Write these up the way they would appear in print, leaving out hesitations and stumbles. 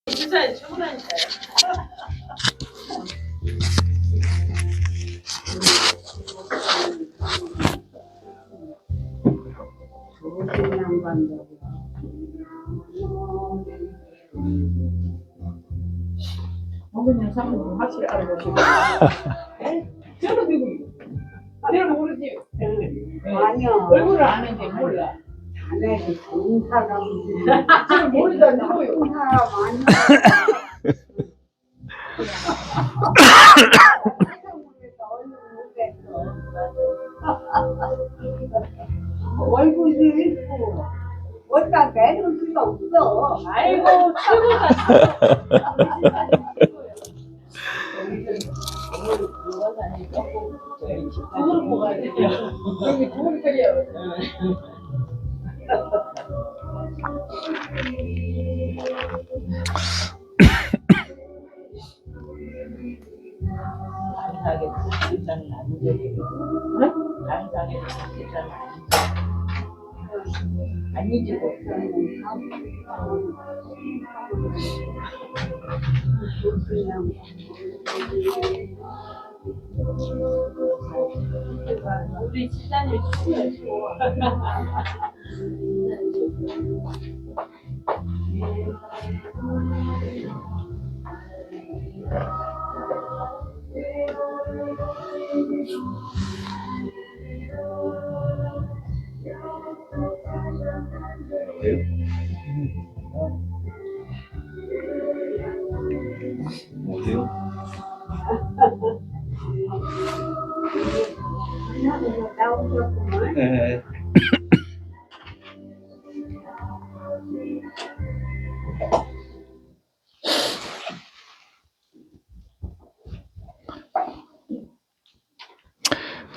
주사에 최고라니까요. 그냥 사람 확실히 알아보시고. 저는 누구? 내가 모르지. 아니요. 얼굴을 아는데 몰라. 자네는 좋은 사람. 지금 모르다 누구요? 좋은 사람 아니야. 얼굴도 있고 어디다 내놓을 수가 없어. 아이고 최고다. 그걸 먹어야 돼요. 여기 그걸 끓여. 감사하게 일단은 안 되고, 감사하게 일단은 안 잊고. 우리 집사님 추워요. 뭐예요? 나오셨구만. 네.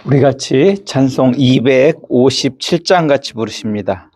우리 같이 찬송 257장 같이 부르십니다.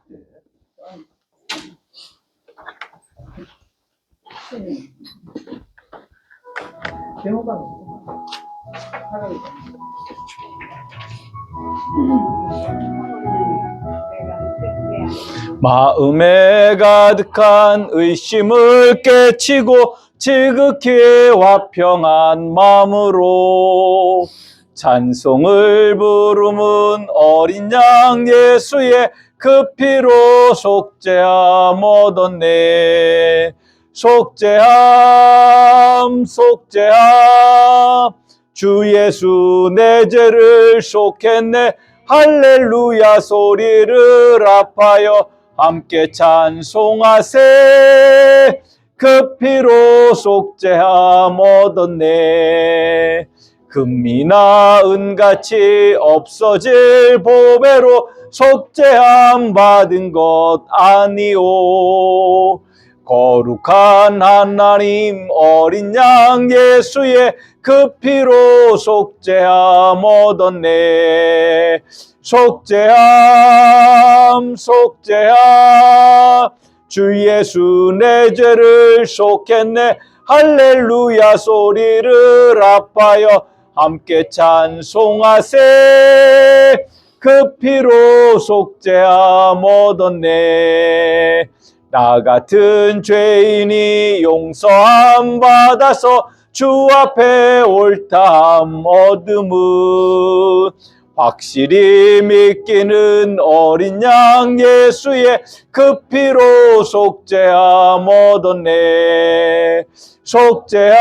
마음에 가득한 의심을 깨치고 지극히 화평한 마음으로 찬송을 부르는 어린 양 예수의 그 피로 속죄함 얻었네. 속죄함 속죄함 주 예수 내 죄를 속했네. 할렐루야 소리를 합하여 함께 찬송하세. 그 피로 속죄함 얻었네. 금이나 은같이 없어질 보배로 속죄함 받은 것 아니오. 거룩한 하나님 어린 양 예수의 그 피로 속죄함 얻었네. 속죄함 속죄함 주 예수 내 죄를 속했네. 할렐루야 소리를 합하여 함께 찬송하세. 그 피로 속죄함 얻었네. 나 같은 죄인이 용서함 받아서 주 앞에 옳다함 얻음은 확실히 믿기는 어린 양 예수의 그 피로 속죄함 얻었네. 속죄함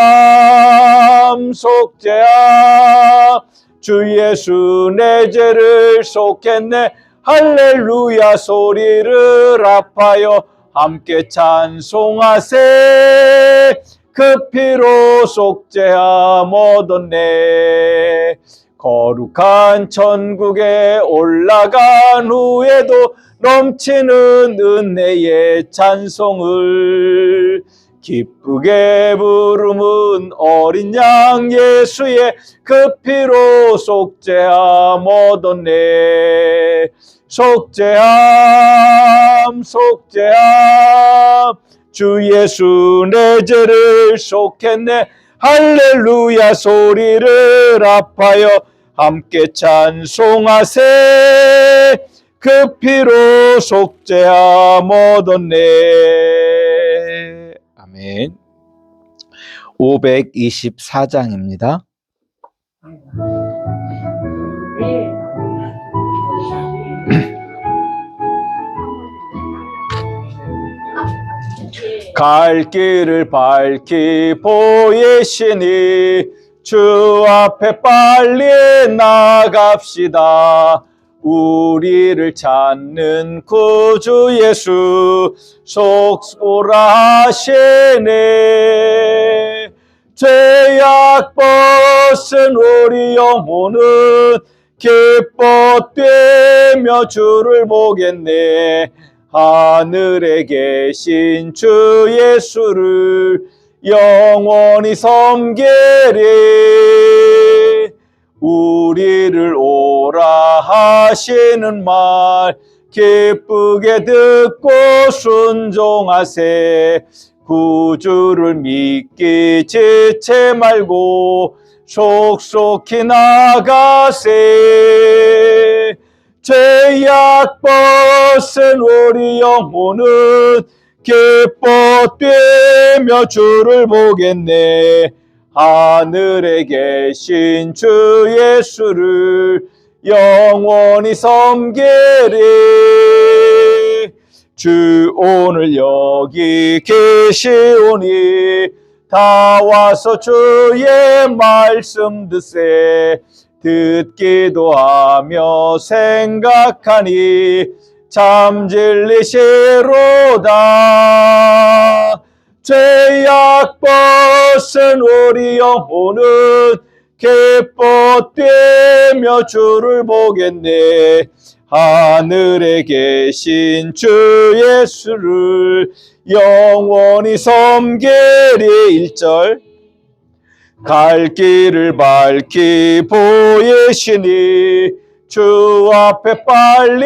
속죄함 주 예수 내 죄를 속했네. 할렐루야 소리를 합하여 함께 찬송하세. 그 피로 속죄함 얻었네. 거룩한 천국에 올라간 후에도 넘치는 은혜의 찬송을 기쁘게 부르는 어린 양 예수의 그 피로 속죄함 얻었네. 속죄함 속죄함 주 예수 내 죄를 속했네. 할렐루야 소리를 합하여 함께 찬송하세. 그 피로 속죄함 얻었네. 아멘. 524장입니다. 갈 길을 밝히 보이시니 주 앞에 빨리 나갑시다. 우리를 찾는 구주 예수 속소라 하시네. 죄악 벗은 우리 영혼은 기뻐 뛰며 주를 보겠네. 하늘에 계신 주 예수를 영원히 섬기리. 우리를 오라 하시는 말 기쁘게 듣고 순종하세. 구주를 믿기 지체 말고 속속히 나가세. 죄악 벗은 우리 영혼은 기뻐 뛰며 주를 보겠네. 하늘에 계신 주 예수를 영원히 섬기리. 주 오늘 여기 계시오니 다 와서 주의 말씀 듣세. 듣기도 하며 생각하니 참 진리시로다. 죄악 벗은 우리 영혼은 기뻐 뛰며 주를 보겠네. 하늘에 계신 주 예수를 영원히 섬기리. 1절 갈 길을 밝히 보이시니 주 앞에 빨리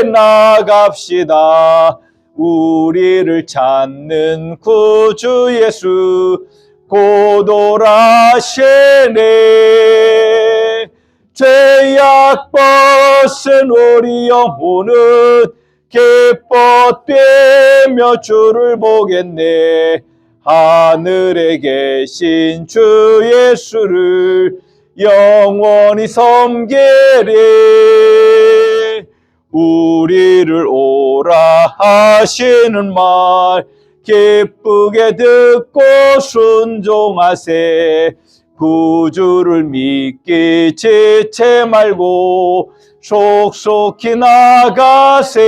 나갑시다. 우리를 찾는 구주 예수 곧 오라시네. 죄악 벗은 우리 영혼은 기뻐 뛰며 주를 보겠네. 하늘에 계신 주 예수를 영원히 섬기리. 우리를 오라 하시는 말 기쁘게 듣고 순종하세. 구주를 믿기 지체 말고 속속히 나가세.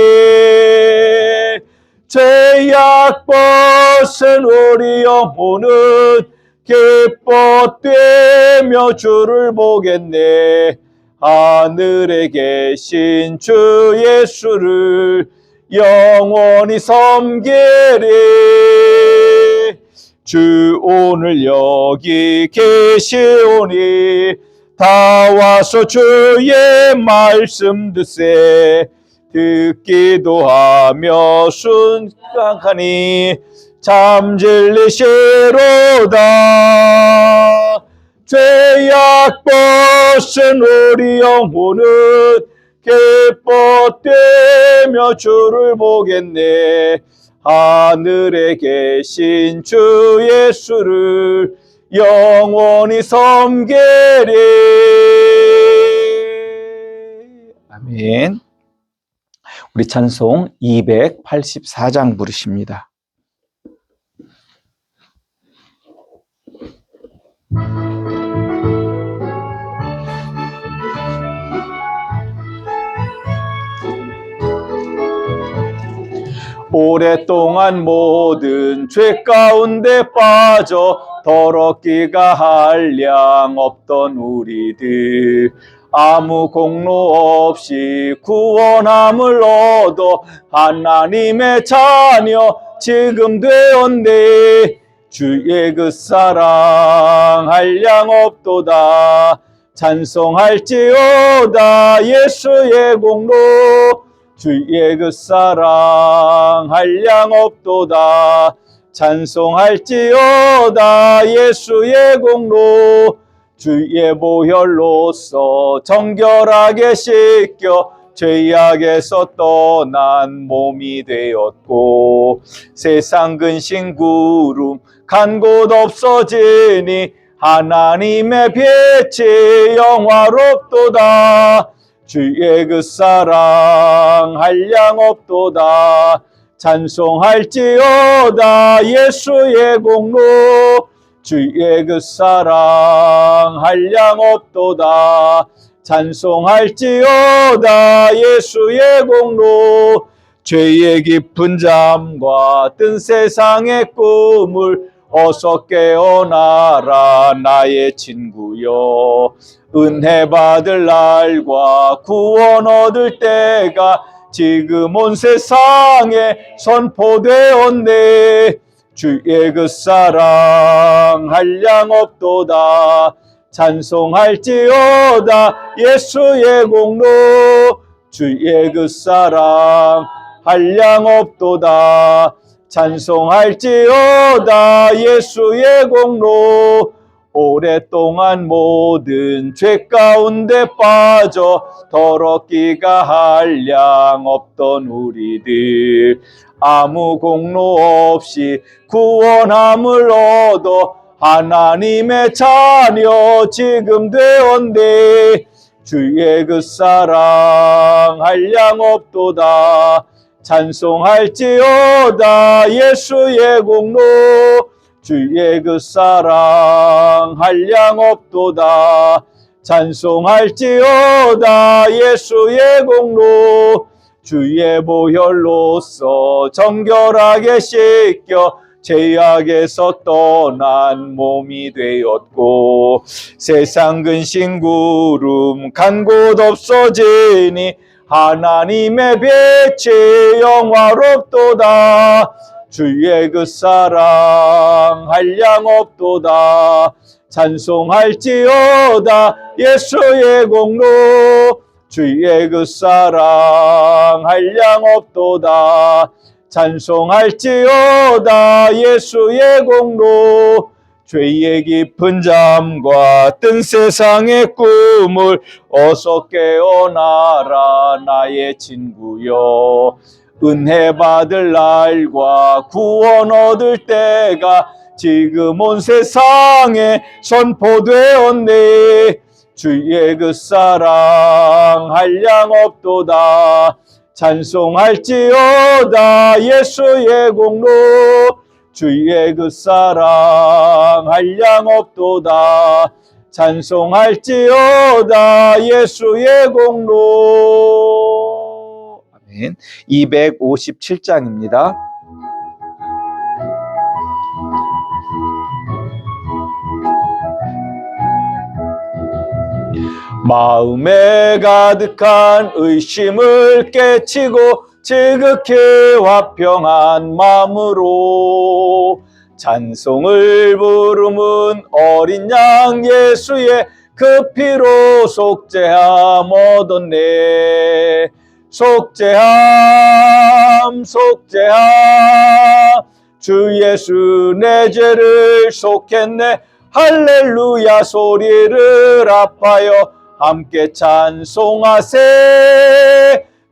죄악 벗은 우리 영혼은 기뻐 뛰며 주를 보겠네. 하늘에 계신 주 예수를 영원히 섬기리. 주 오늘 여기 계시오니 다 와서 주의 말씀 듣세. 듣기도 하며 순종하니 참 진리시로다. 죄악 벗은 우리 영혼은 기뻐 뛰며 주를 보겠네. 하늘에 계신 주 예수를 영원히 섬기리. 아멘. 우리 찬송 284장 부르십니다. 오랫동안 모든 죄 가운데 빠져 더럽기가 한량 없던 우리들 아무 공로 없이 구원함을 얻어 하나님의 자녀 지금 되었네. 주의 그 사랑 한량 없도다. 찬송할지어다 예수의 공로. 주의 그 사랑 한량 없도다. 찬송할지어다 예수의 공로. 주의 보혈로서 정결하게 씻겨 죄악에서 떠난 몸이 되었고 세상 근심 구름 간 곳 없어지니 하나님의 빛이 영화롭도다. 주의 그 사랑 한량 없도다. 찬송할지어다 예수의 공로. 주의 그 사랑 한량 없도다. 찬송할지어다 예수의 공로. 죄의 깊은 잠과 뜬 세상의 꿈을 어서 깨어나라 나의 친구여. 은혜 받을 날과 구원 얻을 때가 지금 온 세상에 선포되었네. 주의 그 사랑 한량 없도다. 찬송할지어다 예수의 공로. 주의 그 사랑 한량 없도다. 찬송할지어다 예수의 공로. 오랫동안 모든 죄 가운데 빠져 더럽기가 한량 없던 우리들 아무 공로 없이 구원함을 얻어 하나님의 자녀 지금 되었네. 주의 그 사랑 한량 없도다. 찬송할지어다 예수의 공로. 주의 그 사랑 한량 없도다. 찬송할지어다 예수의 공로. 주의 보혈로서 정결하게 씻겨 죄악에서 떠난 몸이 되었고 세상 근심 구름 간 곳 없어지니 하나님의 빛이 영화롭도다. 주의 그 사랑 한량 없도다. 찬송할지어다 예수의 공로. 주의 그 사랑 한량 없도다. 찬송할지어다 예수의 공로. 죄의 깊은 잠과 뜬 세상의 꿈을 어서 깨어나라 나의 친구여. 은혜 받을 날과 구원 얻을 때가 지금 온 세상에 선포되었네. 주의 그 사랑 한량 없도다. 찬송할지어다 예수의 공로. 주의 그 사랑 한량 없도다. 찬송할지어다 예수의 공로. 아멘. 257장입니다. 마음에 가득한 의심을 깨치고 지극히 화평한 마음으로 찬송을 부르는 어린 양 예수의 그 피로 속죄함 얻었네. 속죄함 속죄함 주 예수 내 죄를 속했네. 할렐루야 소리를 합하여 함께 찬송하세.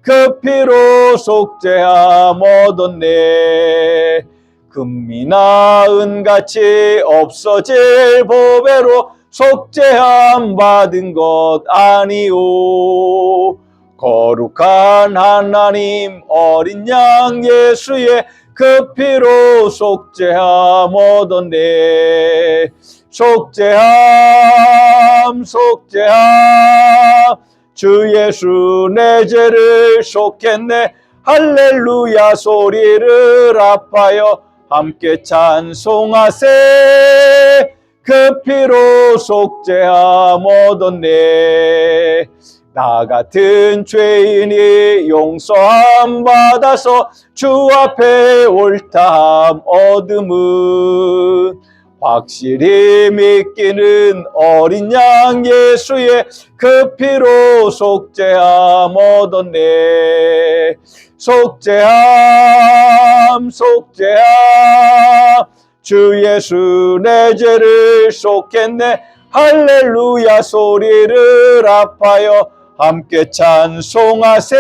그 피로 속죄함 얻었네. 금이나 은같이 없어질 보배로 속죄함 받은 것 아니오. 거룩한 하나님 어린 양 예수의 그 피로 속죄함 얻었네. 속죄함 속죄함 주 예수 내 죄를 속했네. 할렐루야 소리를 합하여 함께 찬송하세. 그 피로 속죄함 얻었네. 나 같은 죄인이 용서함 받아서 주 앞에 옳다함 얻음은 확실히 믿기는 어린 양 예수의 그 피로 속죄함 얻었네. 속죄함 속죄함 주 예수 내 죄를 속했네. 할렐루야 소리를 합하여 함께 찬송하세.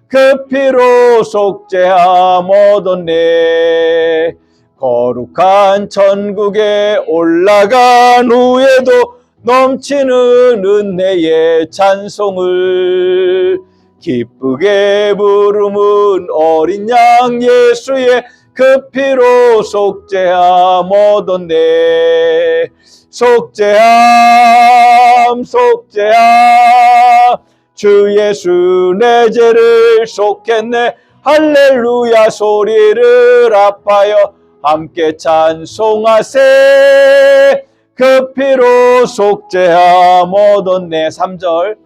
그 피로 속죄함 얻었네. 거룩한 천국에 올라간 후에도 넘치는 은혜의 찬송을 기쁘게 부르는 어린 양 예수의 그 피로 속죄함 얻었네. 속죄함 속죄함 주 예수 내 죄를 속했네. 할렐루야 소리를 아파요 함께 찬송하세. 그 피로 속죄함 얻었네. 3절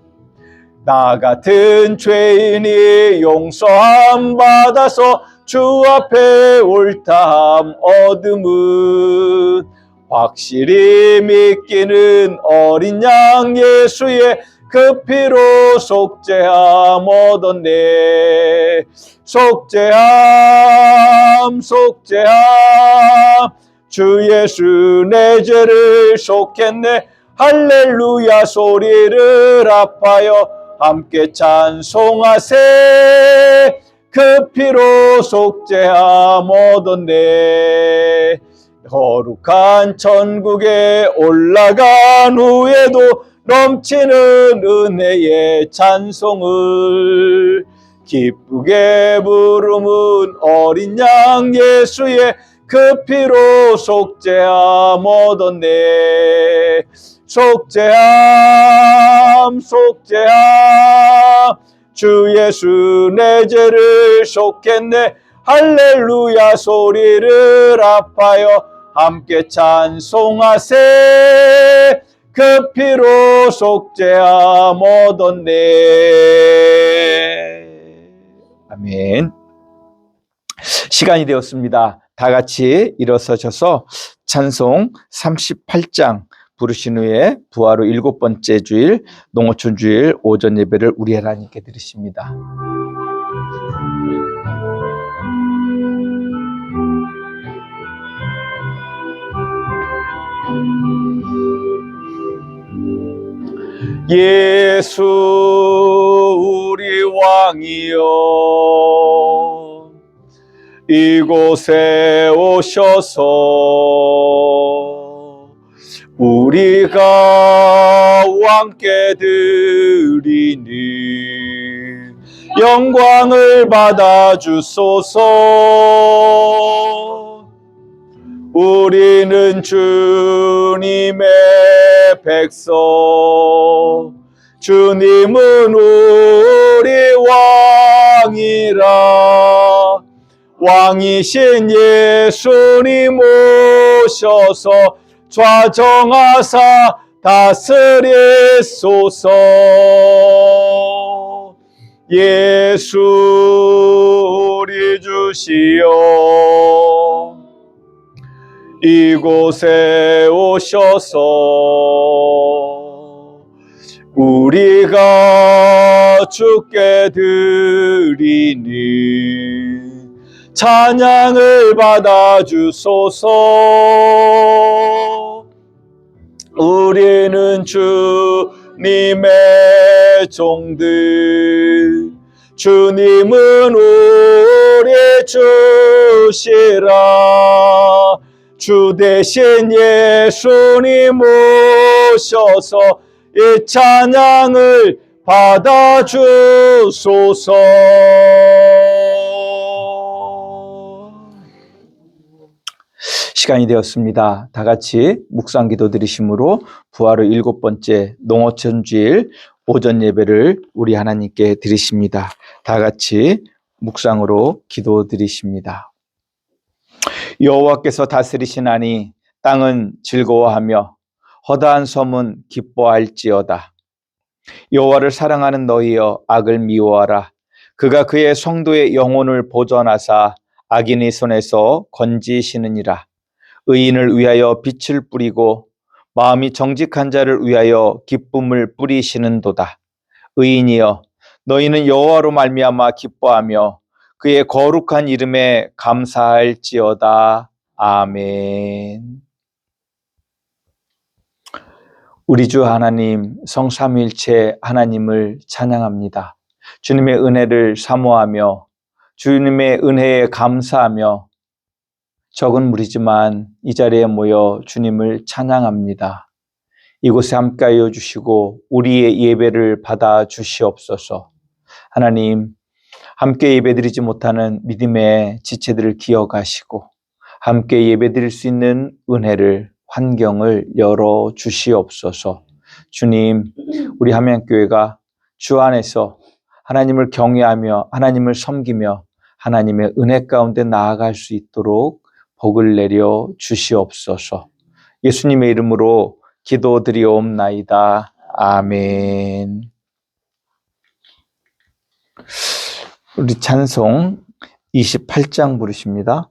나 같은 죄인이 용서함 받아서 주 앞에 옳다함 얻음은 확실히 믿기는 어린 양 예수의 그 피로 속죄함 얻었네. 속죄함 속죄함 주 예수 내 죄를 속했네. 할렐루야 소리를 아파요 함께 찬송하세. 그 피로 속죄함 얻었네. 거룩한 천국에 올라간 후에도 넘치는 은혜의 찬송을 기쁘게 부르는 어린 양 예수의 그 피로 속죄함 얻었네. 속죄함 속죄함 주 예수 내 죄를 속했네. 할렐루야 소리를 아파요 함께 찬송하세. 그 피로 속죄함 얻었네. 아멘. 시간이 되었습니다. 다 같이 일어서셔서 찬송 38장 부르신 후에 부활 후 7번째 주일 농어촌 주일 오전 예배를 우리 하나님께 드리십니다. 예수 우리 왕이여 이곳에 오셔서 우리가 왕께 드리니 영광을 받아 주소서. 우리는 주님의 백성, 주님은 우리 왕이라. 왕이신 예수님 오셔서 좌정하사 다스리소서. 예수 우리 주시여 이곳에 오셔서 우리가 주께 드리니 찬양을 받아 주소서. 우리는 주님의 종들, 주님은 우리 주시라. 주 대신 예수님 오셔서 이 찬양을 받아 주소서. 시간이 되었습니다. 다 같이 묵상 기도 드리심으로 부활 후 7번째 농어촌 주일 오전 예배를 우리 하나님께 드리십니다. 다 같이 묵상으로 기도 드리십니다. 여호와께서 다스리시나니 땅은 즐거워하며 허다한 섬은 기뻐할지어다. 여호와를 사랑하는 너희여 악을 미워하라. 그가 그의 성도의 영혼을 보전하사 악인의 손에서 건지시느니라. 의인을 위하여 빛을 뿌리고 마음이 정직한 자를 위하여 기쁨을 뿌리시는도다. 의인이여 너희는 여호와로 말미암아 기뻐하며 그의 거룩한 이름에 감사할지어다. 아멘. 우리 주 하나님 성삼위일체 하나님을 찬양합니다. 주님의 은혜를 사모하며 주님의 은혜에 감사하며 적은 무리지만 이 자리에 모여 주님을 찬양합니다. 이곳에 함께하여 주시고 우리의 예배를 받아 주시옵소서. 하나님, 함께 예배드리지 못하는 믿음의 지체들을 기억하시고 함께 예배드릴 수 있는 은혜를, 환경을 열어 주시옵소서. 주님, 우리 함양교회가 주 안에서 하나님을 경외하며 하나님을 섬기며 하나님의 은혜 가운데 나아갈 수 있도록 복을 내려 주시옵소서. 예수님의 이름으로 기도드리옵나이다. 아멘. 우리 찬송 28장 부르십니다.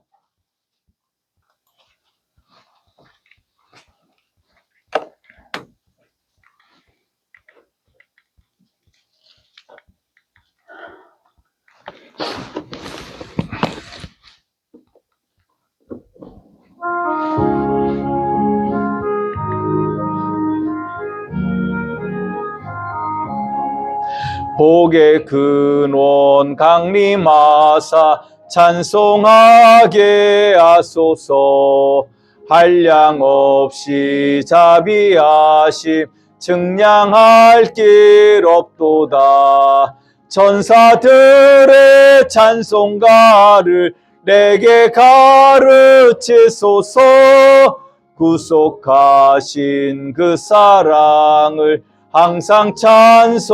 복의 근원 강림하사 찬송하게 하소서. 한량 없이 자비하심 증량할 길 없도다. 천사들의 찬송가를 내게 가르치소서. 구속하신 그 사랑을 항상 찬송합니다.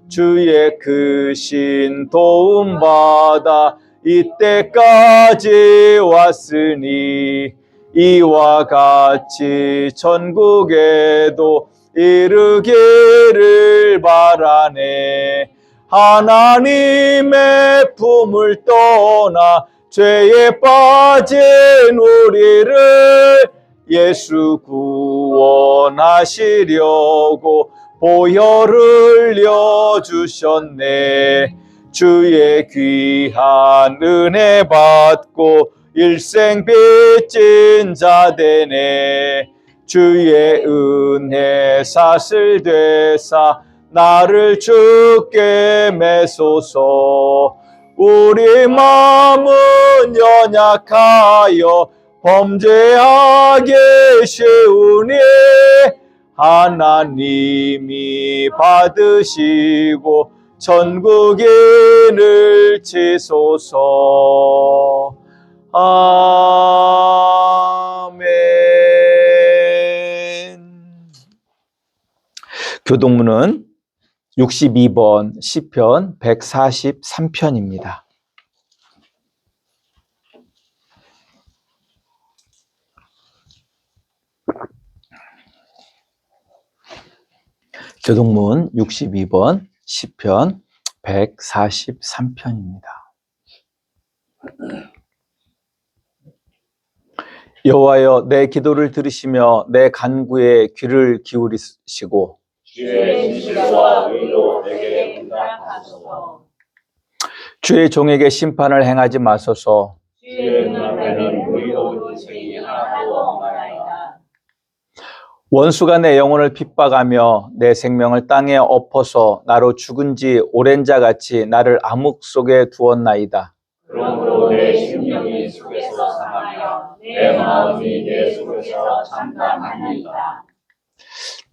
주의 크신 도움받아 이때까지 왔으니 이와 같이 천국에도 이르기를 바라네. 하나님의 품을 떠나 죄에 빠진 우리를 예수 구원하시려고 보혈을 흘려주셨네. 주의 귀한 은혜 받고 일생 빚진 자 되네. 주의 은혜 사슬 되사 나를 주께 매소서. 우리 마음은 연약하여 범죄하기 쉬우니 하나님이 받으시고 천국인을 치소서. 아멘. 교동문은 62번 시편 143편입니다. 교동문 62번 시편 143편입니다. 여호와여, 내 기도를 들으시며 내 간구에 귀를 기울이시고 주의 진실과 의로 내게 응답하소서. 주의 종에게 심판을 행하지 마소서. 주의 눈앞에는 의로운 인생이 하나도 없나이다. 원수가 내 영혼을 핍박하며 내 생명을 땅에 엎어서 나로 죽은 지 오랜 자같이 나를 암흑 속에 두었나이다. 그러므로 내 심령이 속에서 상하여 내 마음이 내 속에서 참담하니이다.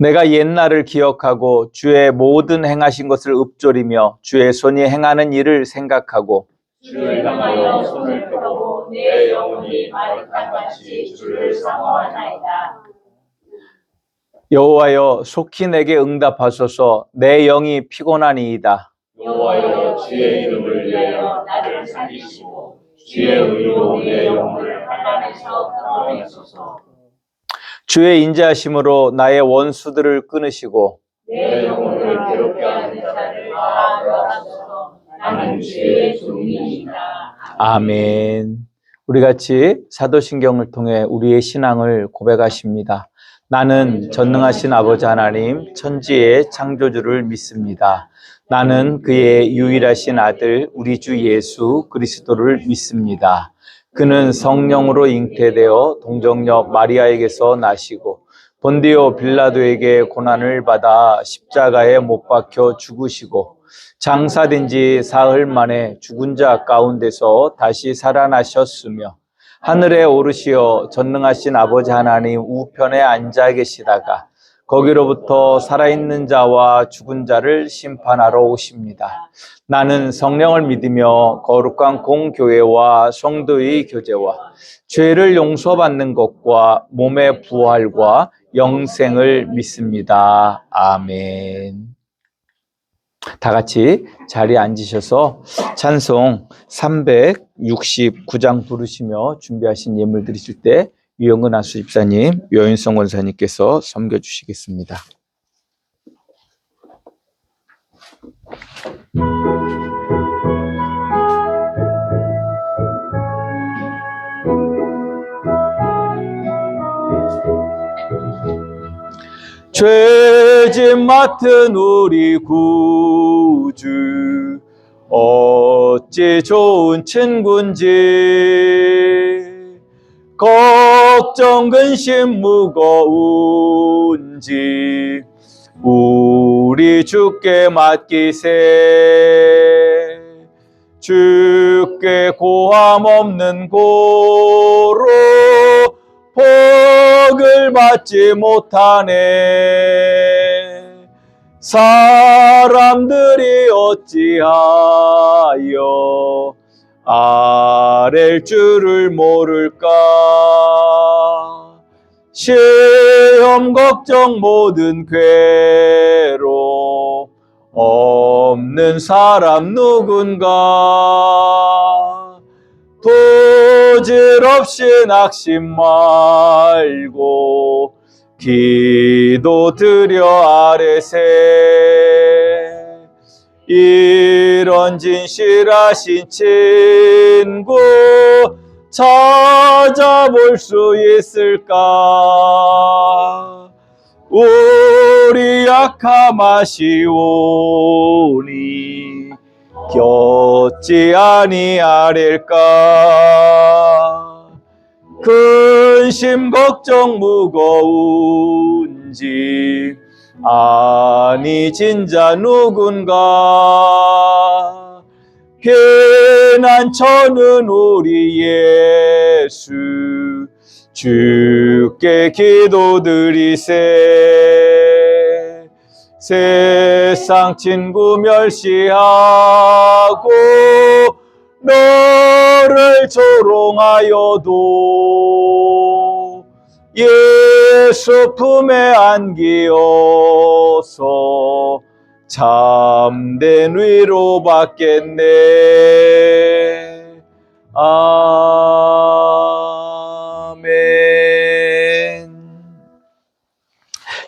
내가 옛날을 기억하고 주의 모든 행하신 것을 읊조리며 주의 손이 행하는 일을 생각하고 주를 향하여 손을 펴고 내 영혼이 마르탄같이 주를 사모하나이다. 여호와여, 속히 내게 응답하소서. 내 영이 피곤하니이다. 여호와여, 주의 이름을 위하여 나를 살리시고 주의 의로 내 영혼을 환난에서 끌어내소서. 주의 인자하심으로 나의 원수들을 끊으시고 내 영혼을 괴롭게 하는 자를 다 멸하소서. 나는 주의 종이니이다. 아멘. 우리 같이 사도신경을 통해 우리의 신앙을 고백하십니다. 나는 전능하신 아버지 하나님 천지의 창조주를 믿습니다. 나는 그의 유일하신 아들 우리 주 예수 그리스도를 믿습니다. 그는 성령으로 잉태되어 동정녀 마리아에게서 나시고 본디오 빌라도에게 고난을 받아 십자가에 못 박혀 죽으시고 장사된 지 사흘 만에 죽은 자 가운데서 다시 살아나셨으며 하늘에 오르시어 전능하신 아버지 하나님 우편에 앉아 계시다가 거기로부터 살아있는 자와 죽은 자를 심판하러 오십니다. 나는 성령을 믿으며 거룩한 공교회와 성도의 교제와 죄를 용서받는 것과 몸의 부활과 영생을 믿습니다. 아멘. 다 같이 자리에 앉으셔서 찬송 369장 부르시며 준비하신 예물 드리실 때 유영은 아수 집사님, 여윤성 권사님께서 섬겨주시겠습니다. 죄짐 맡은 우리 구주 어찌 좋은 친군지 걱정 근심 무거운지 우리 주께 맡기세. 주께 고함 없는 고로 복을 받지 못하네. 사람들이 어찌하여 아랠 줄을 모를까. 시험 걱정 모든 괴로 없는 사람 누군가. 부질없이 낙심 말고 기도 드려 아뢰세. 이런 진실하신 친구 찾아볼 수 있을까. 우리 약함 아시오니 겪지 아니하릴까. 근심 걱정 무거운지 아니 진자 누군가. 피난처는 우리 예수 주께 기도드리세. 세상 친구 멸시하고 너를 조롱하여도 예수 품에 안기어서 참된 위로 받겠네. 아멘.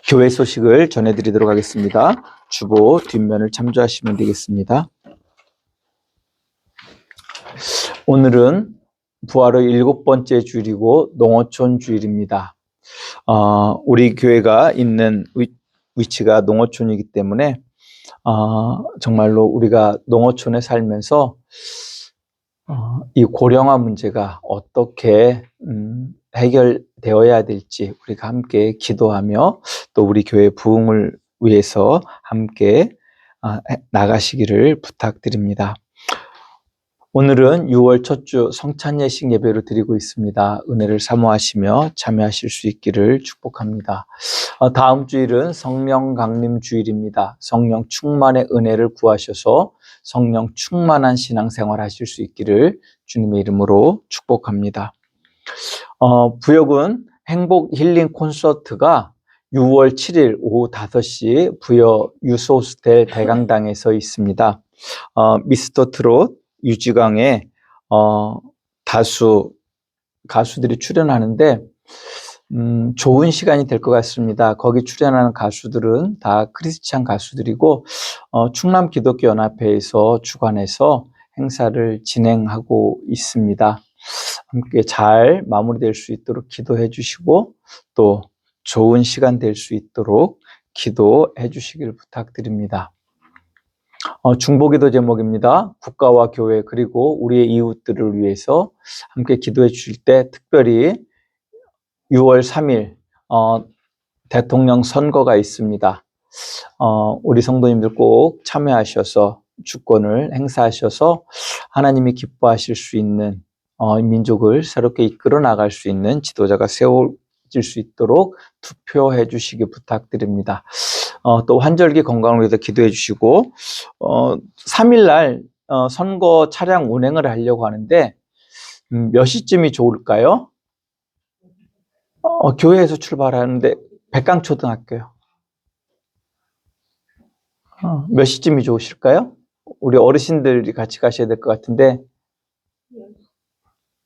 교회 소식을 전해드리도록 하겠습니다. 주보 뒷면을 참조하시면 되겠습니다. 오늘은 부활의 7번째 주일이고 농어촌 주일입니다. 우리 교회가 있는 위치가 농어촌이기 때문에 정말로 우리가 농어촌에 살면서 이 고령화 문제가 어떻게 해결되어야 될지 우리가 함께 기도하며 또 우리 교회 부흥을 위해서 함께 나가시기를 부탁드립니다. 오늘은 6월 첫 주 성찬예식 예배를 드리고 있습니다. 은혜를 사모하시며 참여하실 수 있기를 축복합니다. 다음 주일은 성령 강림 주일입니다. 성령 충만의 은혜를 구하셔서 성령 충만한 신앙생활 하실 수 있기를 주님의 이름으로 축복합니다. 부역은 행복 힐링 콘서트가 6월 7일 오후 5시 부역 유소호스텔 대강당에서 있습니다. 미스터 트롯 유지강에 다수 가수들이 출연하는데 좋은 시간이 될 것 같습니다. 거기 출연하는 가수들은 다 크리스찬 가수들이고 충남 기독교 연합회에서 주관해서 행사를 진행하고 있습니다. 함께 잘 마무리될 수 있도록 기도해 주시고 또 좋은 시간 될 수 있도록 기도해 주시길 부탁드립니다. 중보기도 제목입니다. 국가와 교회 그리고 우리의 이웃들을 위해서 함께 기도해 주실 때 특별히 6월 3일 대통령 선거가 있습니다. 우리 성도님들 꼭 참여하셔서 주권을 행사하셔서 하나님이 기뻐하실 수 있는 민족을 새롭게 이끌어 나갈 수 있는 지도자가 세워질 수 있도록 투표해 주시기 부탁드립니다. 또 환절기 건강을 위해서 기도해 주시고 3일날 선거 차량 운행을 하려고 하는데 몇 시쯤이 좋을까요? 교회에서 출발하는데 백강초등학교요. 몇 시쯤이 좋으실까요? 우리 어르신들이 같이 가셔야 될 것 같은데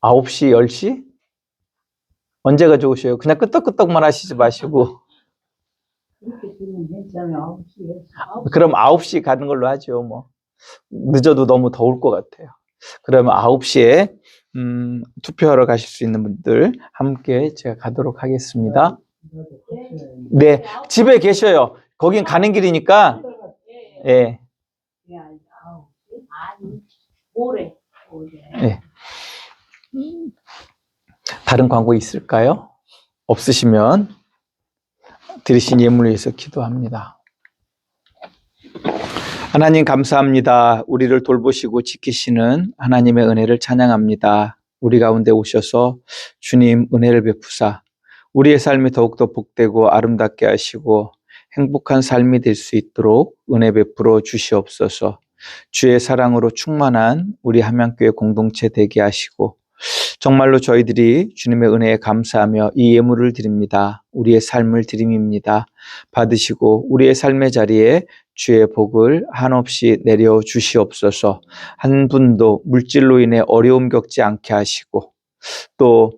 9시, 10시? 언제가 좋으셔요? 그냥 끄떡끄떡만 하시지 마시고 그럼 9시 가는 걸로 하죠. 뭐 늦어도 너무 더울 것 같아요. 그러면 9시에 투표하러 가실 수 있는 분들 함께 제가 가도록 하겠습니다. 네, 집에 계셔요. 거긴 가는 길이니까. 예. 모레. 네. 다른 광고 있을까요? 없으시면 드리신 예물을 위해서 기도합니다. 하나님 감사합니다. 우리를 돌보시고 지키시는 하나님의 은혜를 찬양합니다. 우리 가운데 오셔서 주님 은혜를 베푸사 우리의 삶이 더욱더 복되고 아름답게 하시고 행복한 삶이 될 수 있도록 은혜 베풀어 주시옵소서. 주의 사랑으로 충만한 우리 함양교회 공동체 되게 하시고 정말로 저희들이 주님의 은혜에 감사하며 이 예물을 드립니다. 우리의 삶을 드림입니다. 받으시고 우리의 삶의 자리에 주의 복을 한없이 내려 주시옵소서. 한 분도 물질로 인해 어려움 겪지 않게 하시고 또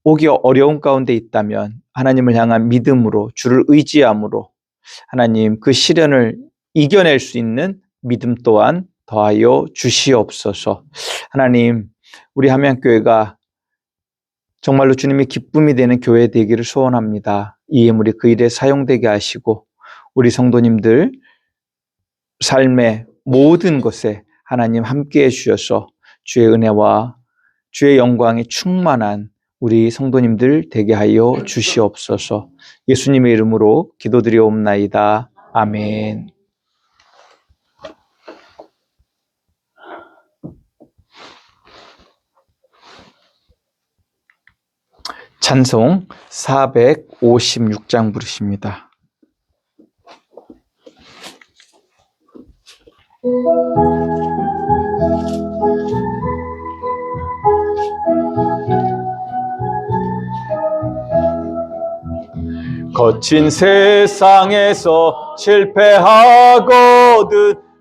오기 어려운 가운데 있다면 하나님을 향한 믿음으로 주를 의지함으로 하나님 그 시련을 이겨낼 수 있는 믿음 또한 더하여 주시옵소서. 하나님 우리 함양교회가 정말로 주님의 기쁨이 되는 교회 되기를 소원합니다. 이 예물이 그 일에 사용되게 하시고 우리 성도님들 삶의 모든 것에 하나님 함께해 주셔서 주의 은혜와 주의 영광이 충만한 우리 성도님들 되게 하여 주시옵소서. 예수님의 이름으로 기도드리옵나이다. 아멘. 찬송 456장 부르십니다. 거친 세상에서 실패하거든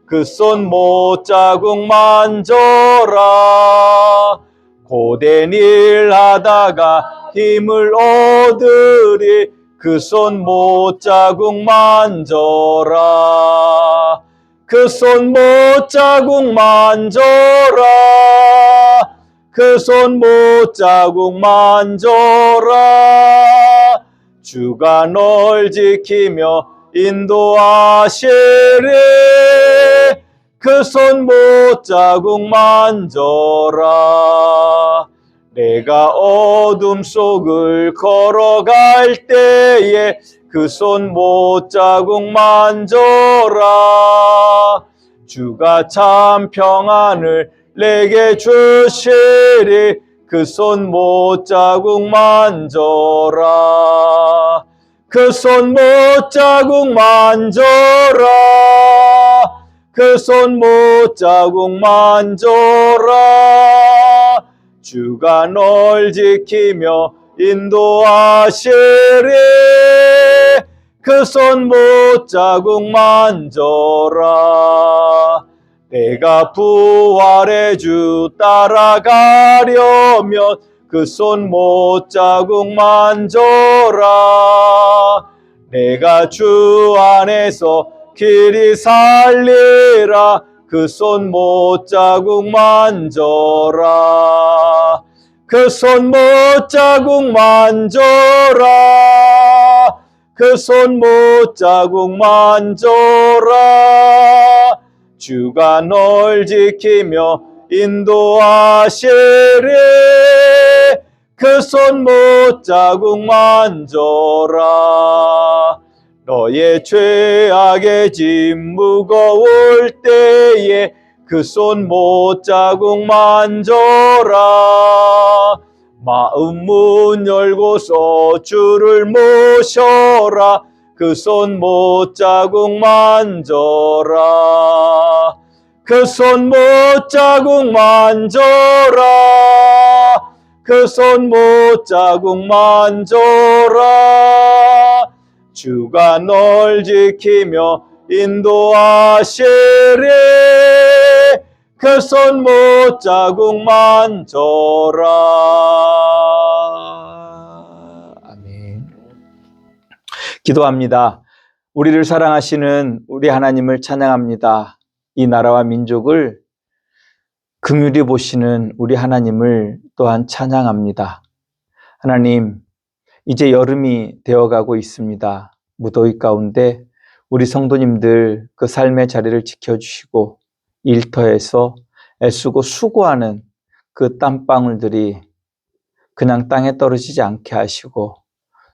그 손 못자국 만져라. 고된 일 하다가 힘을 얻으리 그 손 못자국 만져라. 그 손 못자국 만져라. 그 손 못자국 만져라. 주가 널 지키며 인도하시리. 그 손 못자국 만져라. 내가 어둠 속을 걸어갈 때에 그 손 못자국 만져라. 주가 참 평안을 내게 주시리. 그 손 못자국 만져라. 그 손 못자국 만져라. 그 손 못자국 만져라. 주가 널 지키며 인도하시리. 그 손 못자국 만져라. 내가 부활의 주 따라가려면 그 손 못자국 만져라. 내가 주 안에서 길이 살리라. 그 손 못자국 만져라. 그 손 못자국 만져라. 그 손 못자국 만져라. 주가 널 지키며 인도하시리. 그 손 못자국 만져라. 너의 죄악의 짐 무거울 때에 그 손 못자국 만져라. 마음 문 열고서 주를 모셔라. 그 손 못자국 만져라. 그 손 못자국 만져라. 그 손 못자국 만져라. 주가 널 지키며 인도하시리. 그 손 못자국 만져라. 아멘. 기도합니다. 우리를 사랑하시는 우리 하나님을 찬양합니다. 이 나라와 민족을 긍휼히 보시는 우리 하나님을 또한 찬양합니다. 하나님, 이제 여름이 되어가고 있습니다. 무더위 가운데 우리 성도님들 그 삶의 자리를 지켜주시고 일터에서 애쓰고 수고하는 그 땀방울들이 그냥 땅에 떨어지지 않게 하시고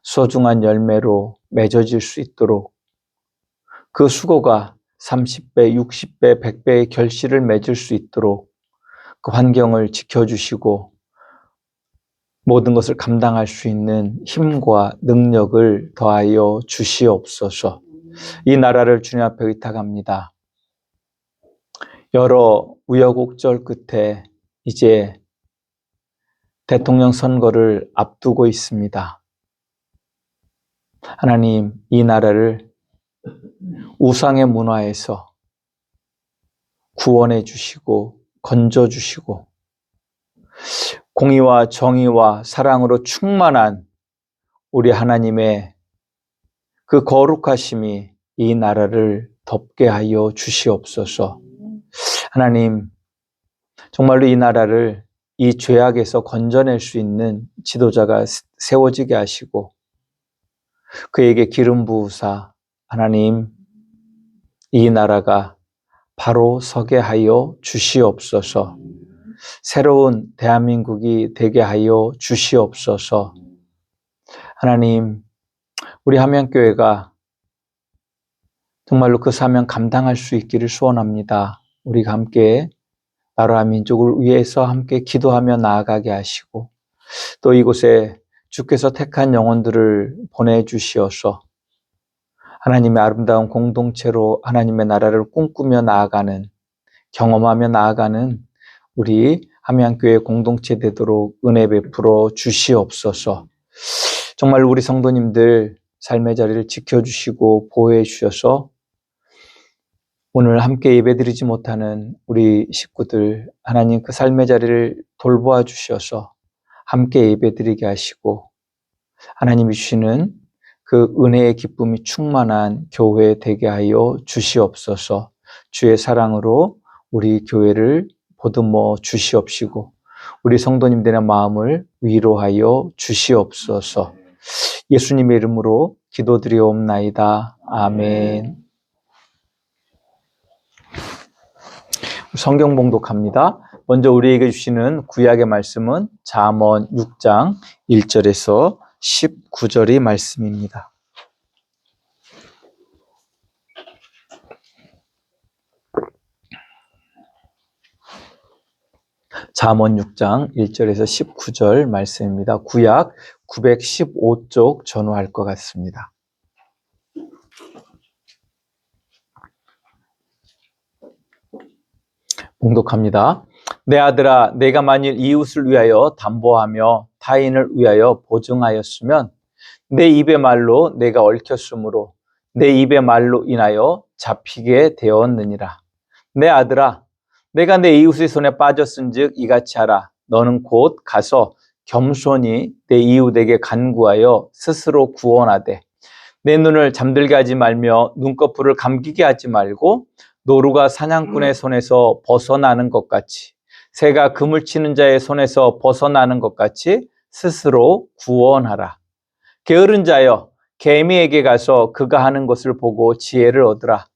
소중한 열매로 맺어질 수 있도록 그 수고가 30배, 60배, 100배의 결실을 맺을 수 있도록 그 환경을 지켜주시고 모든 것을 감당할 수 있는 힘과 능력을 더하여 주시옵소서. 이 나라를 주님 앞에 의탁합니다. 여러 우여곡절 끝에 이제 대통령 선거를 앞두고 있습니다. 하나님, 이 나라를 우상의 문화에서 구원해 주시고 건져 주시고 공의와 정의와 사랑으로 충만한 우리 하나님의 그 거룩하심이 이 나라를 덮게 하여 주시옵소서. 하나님, 정말로 이 나라를 이 죄악에서 건져낼 수 있는 지도자가 세워지게 하시고 그에게 기름 부으사 하나님, 이 나라가 바로 서게 하여 주시옵소서. 새로운 대한민국이 되게 하여 주시옵소서. 하나님, 우리 함양교회가 정말로 그 사명 감당할 수 있기를 소원합니다. 우리가 함께 나라와 민족을 위해서 함께 기도하며 나아가게 하시고 또 이곳에 주께서 택한 영혼들을 보내주시어서 하나님의 아름다운 공동체로 하나님의 나라를 꿈꾸며 나아가는, 경험하며 나아가는 우리 함양교회 공동체 되도록 은혜 베풀어 주시옵소서. 정말 우리 성도님들 삶의 자리를 지켜주시고 보호해 주셔서 오늘 함께 예배드리지 못하는 우리 식구들 하나님 그 삶의 자리를 돌보아 주셔서 함께 예배드리게 하시고 하나님이 주시는 그 은혜의 기쁨이 충만한 교회 되게 하여 주시옵소서. 주의 사랑으로 우리 교회를 보듬어 주시옵시고 우리 성도님들의 마음을 위로하여 주시옵소서. 예수님의 이름으로 기도드리옵나이다. 아멘. 성경 봉독합니다. 먼저 우리에게 주시는 구약의 말씀은 잠언 6장 1절에서 19절의 말씀입니다. 잠언 6장 1절에서 19절 말씀입니다. 구약 915쪽 전후할 것 같습니다. 봉독합니다. 내 아들아, 내가 만일 이웃을 위하여 담보하며 타인을 위하여 보증하였으면 내 입의 말로 내가 얽혔으므로 내 입의 말로 인하여 잡히게 되었느니라. 내 아들아, 내가 내 이웃의 손에 빠졌은즉 이같이 하라. 너는 곧 가서 겸손히 내 이웃에게 간구하여 스스로 구원하되 내 눈을 잠들게 하지 말며 눈꺼풀을 감기게 하지 말고 노루가 사냥꾼의 손에서 벗어나는 것 같이 새가 그물 치는 자의 손에서 벗어나는 것 같이 스스로 구원하라. 게으른 자여, 개미에게 가서 그가 하는 것을 보고 지혜를 얻으라.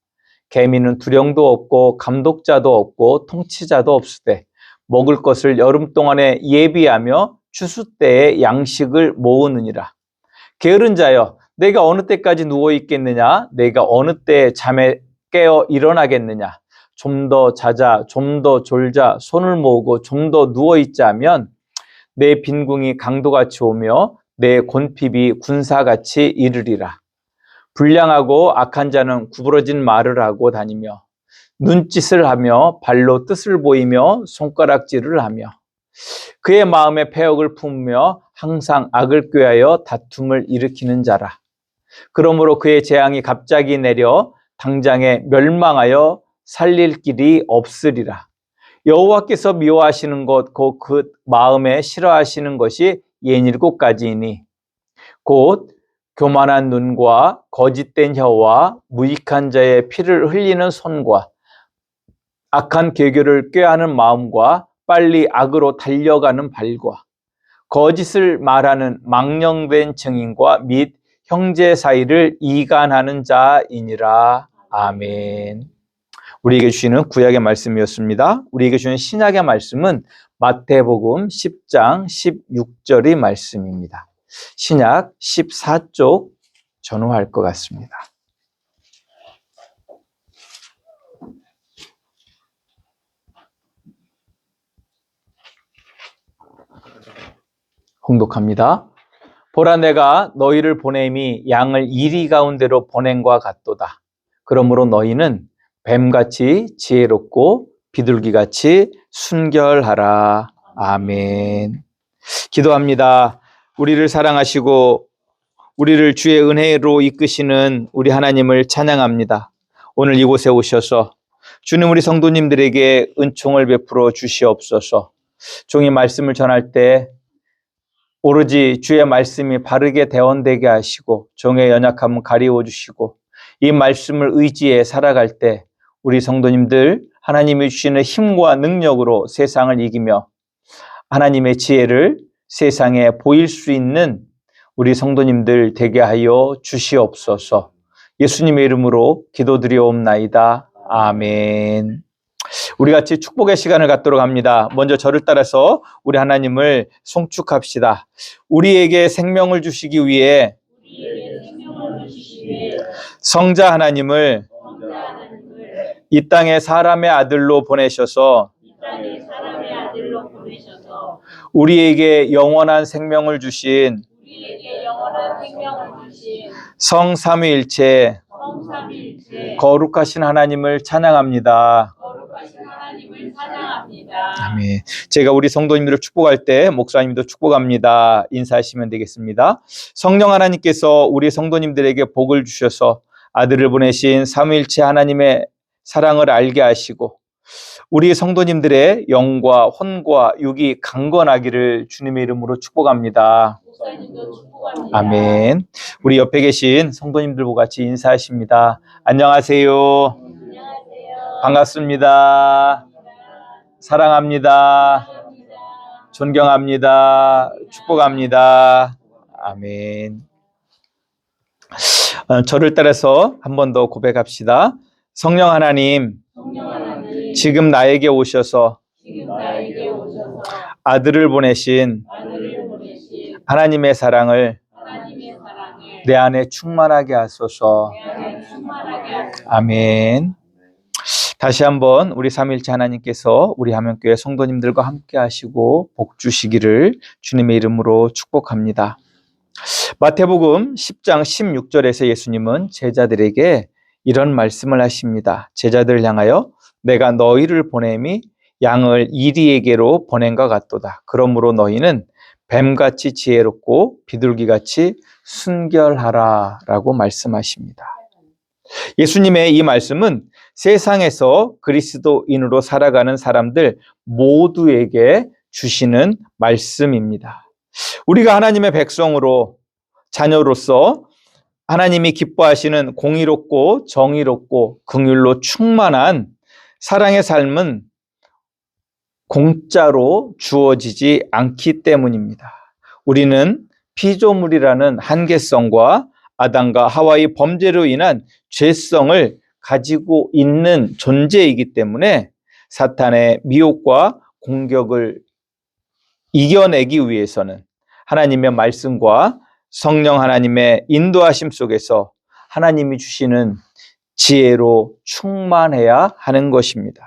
개미는 두령도 없고 감독자도 없고 통치자도 없으되 먹을 것을 여름 동안에 예비하며 추수 때에 양식을 모으느니라. 게으른 자여, 내가 어느 때까지 누워 있겠느냐? 내가 어느 때에 잠에 깨어 일어나겠느냐? 좀 더 자자, 좀 더 졸자, 손을 모으고 좀 더 누워 있자 하면 내 빈궁이 강도같이 오며 내 곤핍이 군사같이 이르리라. 불량하고 악한 자는 구부러진 말을 하고 다니며 눈짓을 하며 발로 뜻을 보이며 손가락질을 하며 그의 마음에 패역을 품으며 항상 악을 꾀하여 다툼을 일으키는 자라. 그러므로 그의 재앙이 갑자기 내려 당장에 멸망하여 살릴 길이 없으리라. 여호와께서 미워하시는 것 곧 그 마음에 싫어하시는 것이 67가지이니 곧 교만한 눈과 거짓된 혀와 무익한 자의 피를 흘리는 손과 악한 계교를 꾀하는 마음과 빨리 악으로 달려가는 발과 거짓을 말하는 망령된 증인과 및 형제 사이를 이간하는 자이니라. 아멘. 우리에게 주시는 구약의 말씀이었습니다. 우리에게 주시는 신약의 말씀은 마태복음 10장 16절의 말씀입니다. 신약 14쪽 전후할 것 같습니다. 홍독합니다. 보라, 내가 너희를 보냄이 양을 이리 가운데로 보냄과 같도다. 그러므로 너희는 뱀같이 지혜롭고 비둘기같이 순결하라. 아멘. 기도합니다. 우리를 사랑하시고 우리를 주의 은혜로 이끄시는 우리 하나님을 찬양합니다. 오늘 이곳에 오셔서 주님, 우리 성도님들에게 은총을 베풀어 주시옵소서. 종이 말씀을 전할 때 오로지 주의 말씀이 바르게 대언되게 하시고 종의 연약함은 가리워 주시고 이 말씀을 의지해 살아갈 때 우리 성도님들 하나님이 주시는 힘과 능력으로 세상을 이기며 하나님의 지혜를 세상에 보일 수 있는 우리 성도님들 되게 하여 주시옵소서. 예수님의 이름으로 기도드리옵나이다. 아멘. 우리 같이 축복의 시간을 갖도록 합니다. 먼저 저를 따라서 우리 하나님을 송축합시다. 우리에게 생명을 주시기 위해 성자 하나님을 이 땅에 사람의 아들로 보내셔서 우리에게 영원한 생명을 주신 성삼위일체 거룩하신 하나님을 찬양합니다. 아멘. 제가 우리 성도님들을 축복할 때 목사님도 축복합니다. 인사하시면 되겠습니다. 성령 하나님께서 우리 성도님들에게 복을 주셔서 아들을 보내신 삼위일체 하나님의 사랑을 알게 하시고 우리 성도님들의 영과 혼과 육이 강건하기를 주님의 이름으로 축복합니다. 아멘. 우리 옆에 계신 성도님들과 같이 인사하십니다. 안녕하세요. 반갑습니다. 사랑합니다. 존경합니다. 축복합니다. 아멘. 저를 따라서 한 번 더 고백합시다. 성령 하나님, 지금 나에게 오셔서 아들을 보내신 하나님의 사랑을 내 안에 충만하게 하소서. 아멘. 다시 한번 우리 삼위일체 하나님께서 우리 화면교회 성도님들과 함께 하시고 복 주시기를 주님의 이름으로 축복합니다. 마태복음 10장 16절에서 예수님은 제자들에게 이런 말씀을 하십니다. 제자들을 향하여 내가 너희를 보냄이 양을 이리에게로 보낸과 같도다. 그러므로 너희는 뱀같이 지혜롭고 비둘기같이 순결하라 라고 말씀하십니다. 예수님의 이 말씀은 세상에서 그리스도인으로 살아가는 사람들 모두에게 주시는 말씀입니다. 우리가 하나님의 백성으로 자녀로서 하나님이 기뻐하시는 공의롭고 정의롭고 긍휼로 충만한 사랑의 삶은 공짜로 주어지지 않기 때문입니다. 우리는 피조물이라는 한계성과 아담과 하와의 범죄로 인한 죄성을 가지고 있는 존재이기 때문에 사탄의 미혹과 공격을 이겨내기 위해서는 하나님의 말씀과 성령 하나님의 인도하심 속에서 하나님이 주시는 지혜로 충만해야 하는 것입니다.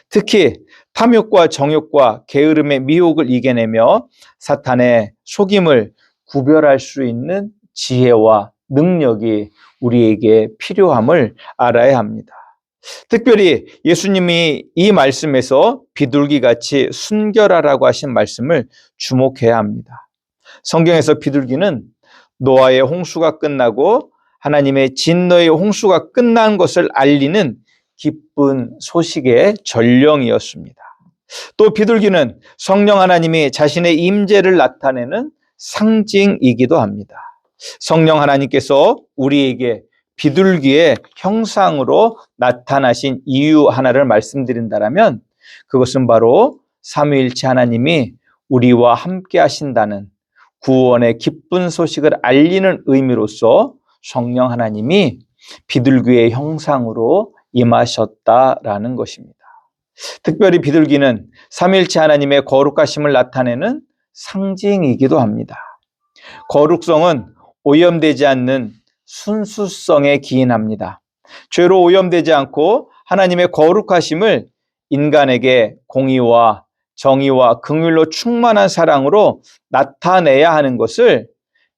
특히 탐욕과 정욕과 게으름의 미혹을 이겨내며 사탄의 속임을 구별할 수 있는 지혜와 능력이 우리에게 필요함을 알아야 합니다. 특별히 예수님이 이 말씀에서 비둘기같이 순결하라고 하신 말씀을 주목해야 합니다. 성경에서 비둘기는 노아의 홍수가 끝나고 하나님의 진노의 홍수가 끝난 것을 알리는 기쁜 소식의 전령이었습니다. 또 비둘기는 성령 하나님이 자신의 임재를 나타내는 상징이기도 합니다. 성령 하나님께서 우리에게 비둘기의 형상으로 나타나신 이유 하나를 말씀드린다면 그것은 바로 삼위일체 하나님이 우리와 함께 하신다는 구원의 기쁜 소식을 알리는 의미로서 성령 하나님이 비둘기의 형상으로 임하셨다라는 것입니다. 특별히 비둘기는 삼위일체 하나님의 거룩하심을 나타내는 상징이기도 합니다. 거룩성은 오염되지 않는 순수성에 기인합니다. 죄로 오염되지 않고 하나님의 거룩하심을 인간에게 공의와 정의와 긍휼로 충만한 사랑으로 나타내야 하는 것을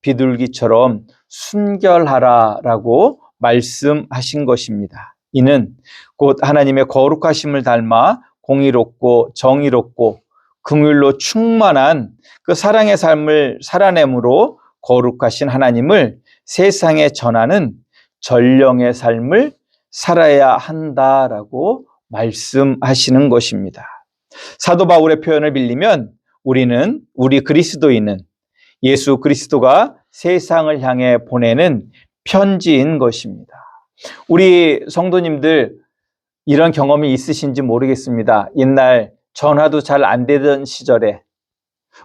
비둘기처럼 순결하라라고 말씀하신 것입니다. 이는 곧 하나님의 거룩하심을 닮아 공의롭고 정의롭고 긍휼로 충만한 그 사랑의 삶을 살아내므로 거룩하신 하나님을 세상에 전하는 전령의 삶을 살아야 한다라고 말씀하시는 것입니다. 사도 바울의 표현을 빌리면 우리 그리스도인은 예수 그리스도가 세상을 향해 보내는 편지인 것입니다. 우리 성도님들 이런 경험이 있으신지 모르겠습니다. 옛날 전화도 잘 안 되던 시절에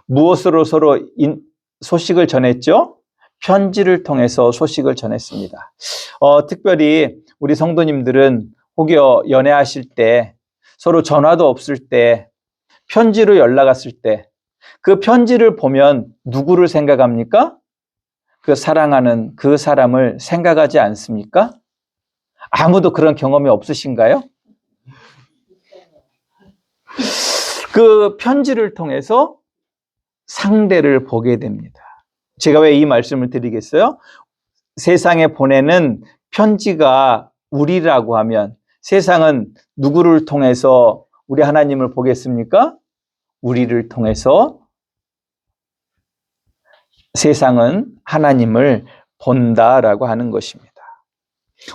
무엇으로 서로 소식을 전했죠? 편지를 통해서 소식을 전했습니다. 특별히 우리 성도님들은 혹여 연애하실 때 서로 전화도 없을 때 편지로 연락 왔을 때 그 편지를 보면 누구를 생각합니까? 그 사랑하는 그 사람을 생각하지 않습니까? 아무도 그런 경험이 없으신가요? 그 편지를 통해서 상대를 보게 됩니다. 제가 왜 이 말씀을 드리겠어요? 세상에 보내는 편지가 우리라고 하면 세상은 누구를 통해서 우리 하나님을 보겠습니까? 우리를 통해서 세상은 하나님을 본다라고 하는 것입니다.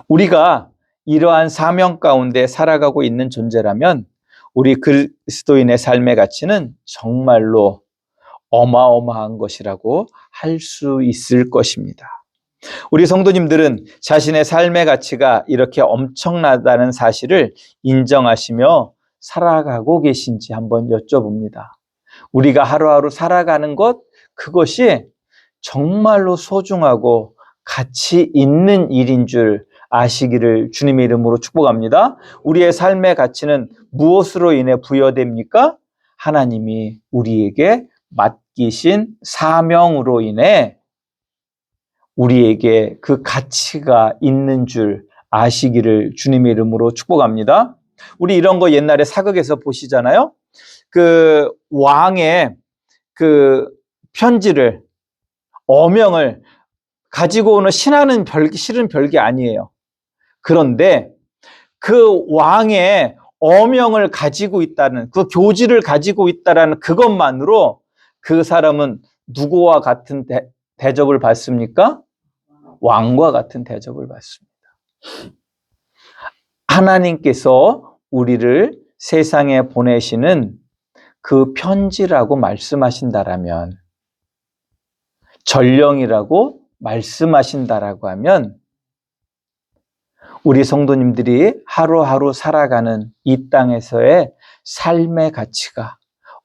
우리가 이러한 사명 가운데 살아가고 있는 존재라면 우리 그리스도인의 삶의 가치는 정말로 어마어마한 것이라고 할 수 있을 것입니다. 우리 성도님들은 자신의 삶의 가치가 이렇게 엄청나다는 사실을 인정하시며 살아가고 계신지 한번 여쭤봅니다. 우리가 하루하루 살아가는 것, 그것이 정말로 소중하고 가치 있는 일인 줄 아시기를 주님의 이름으로 축복합니다. 우리의 삶의 가치는 무엇으로 인해 부여됩니까? 하나님이 우리에게 맡기신 사명으로 인해 우리에게 그 가치가 있는 줄 아시기를 주님의 이름으로 축복합니다. 우리 이런 거 옛날에 사극에서 보시잖아요. 그 왕의 그 편지를, 어명을 가지고 오는 신하는 실은 별게 아니에요. 그런데 그 왕의 어명을 가지고 있다는, 그 교지를 가지고 있다는 그것만으로 그 사람은 누구와 같은 대접을 받습니까? 왕과 같은 대접을 받습니다. 하나님께서 우리를 세상에 보내시는 그 편지라고 말씀하신다라면, 전령이라고 말씀하신다라고 하면 우리 성도님들이 하루하루 살아가는 이 땅에서의 삶의 가치가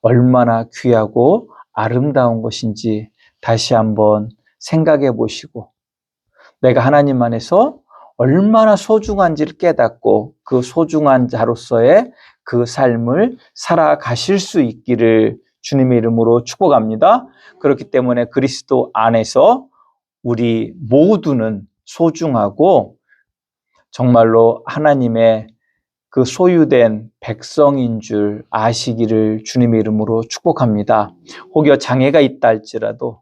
얼마나 귀하고 아름다운 것인지 다시 한번 생각해 보시고 내가 하나님 안에서 얼마나 소중한지를 깨닫고 그 소중한 자로서의 그 삶을 살아가실 수 있기를 주님의 이름으로 축복합니다. 그렇기 때문에 그리스도 안에서 우리 모두는 소중하고 정말로 하나님의 그 소유된 백성인 줄 아시기를 주님의 이름으로 축복합니다. 혹여 장애가 있다 할지라도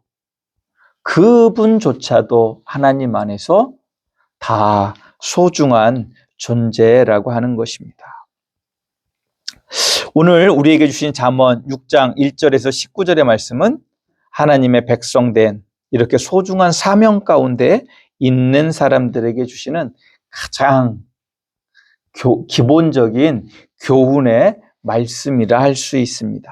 그분조차도 하나님 안에서 다 소중한 존재라고 하는 것입니다. 오늘 우리에게 주신 잠언 6장 1절에서 19절의 말씀은 하나님의 백성된 이렇게 소중한 사명 가운데 있는 사람들에게 주시는 가장 기본적인 교훈의 말씀이라 할 수 있습니다.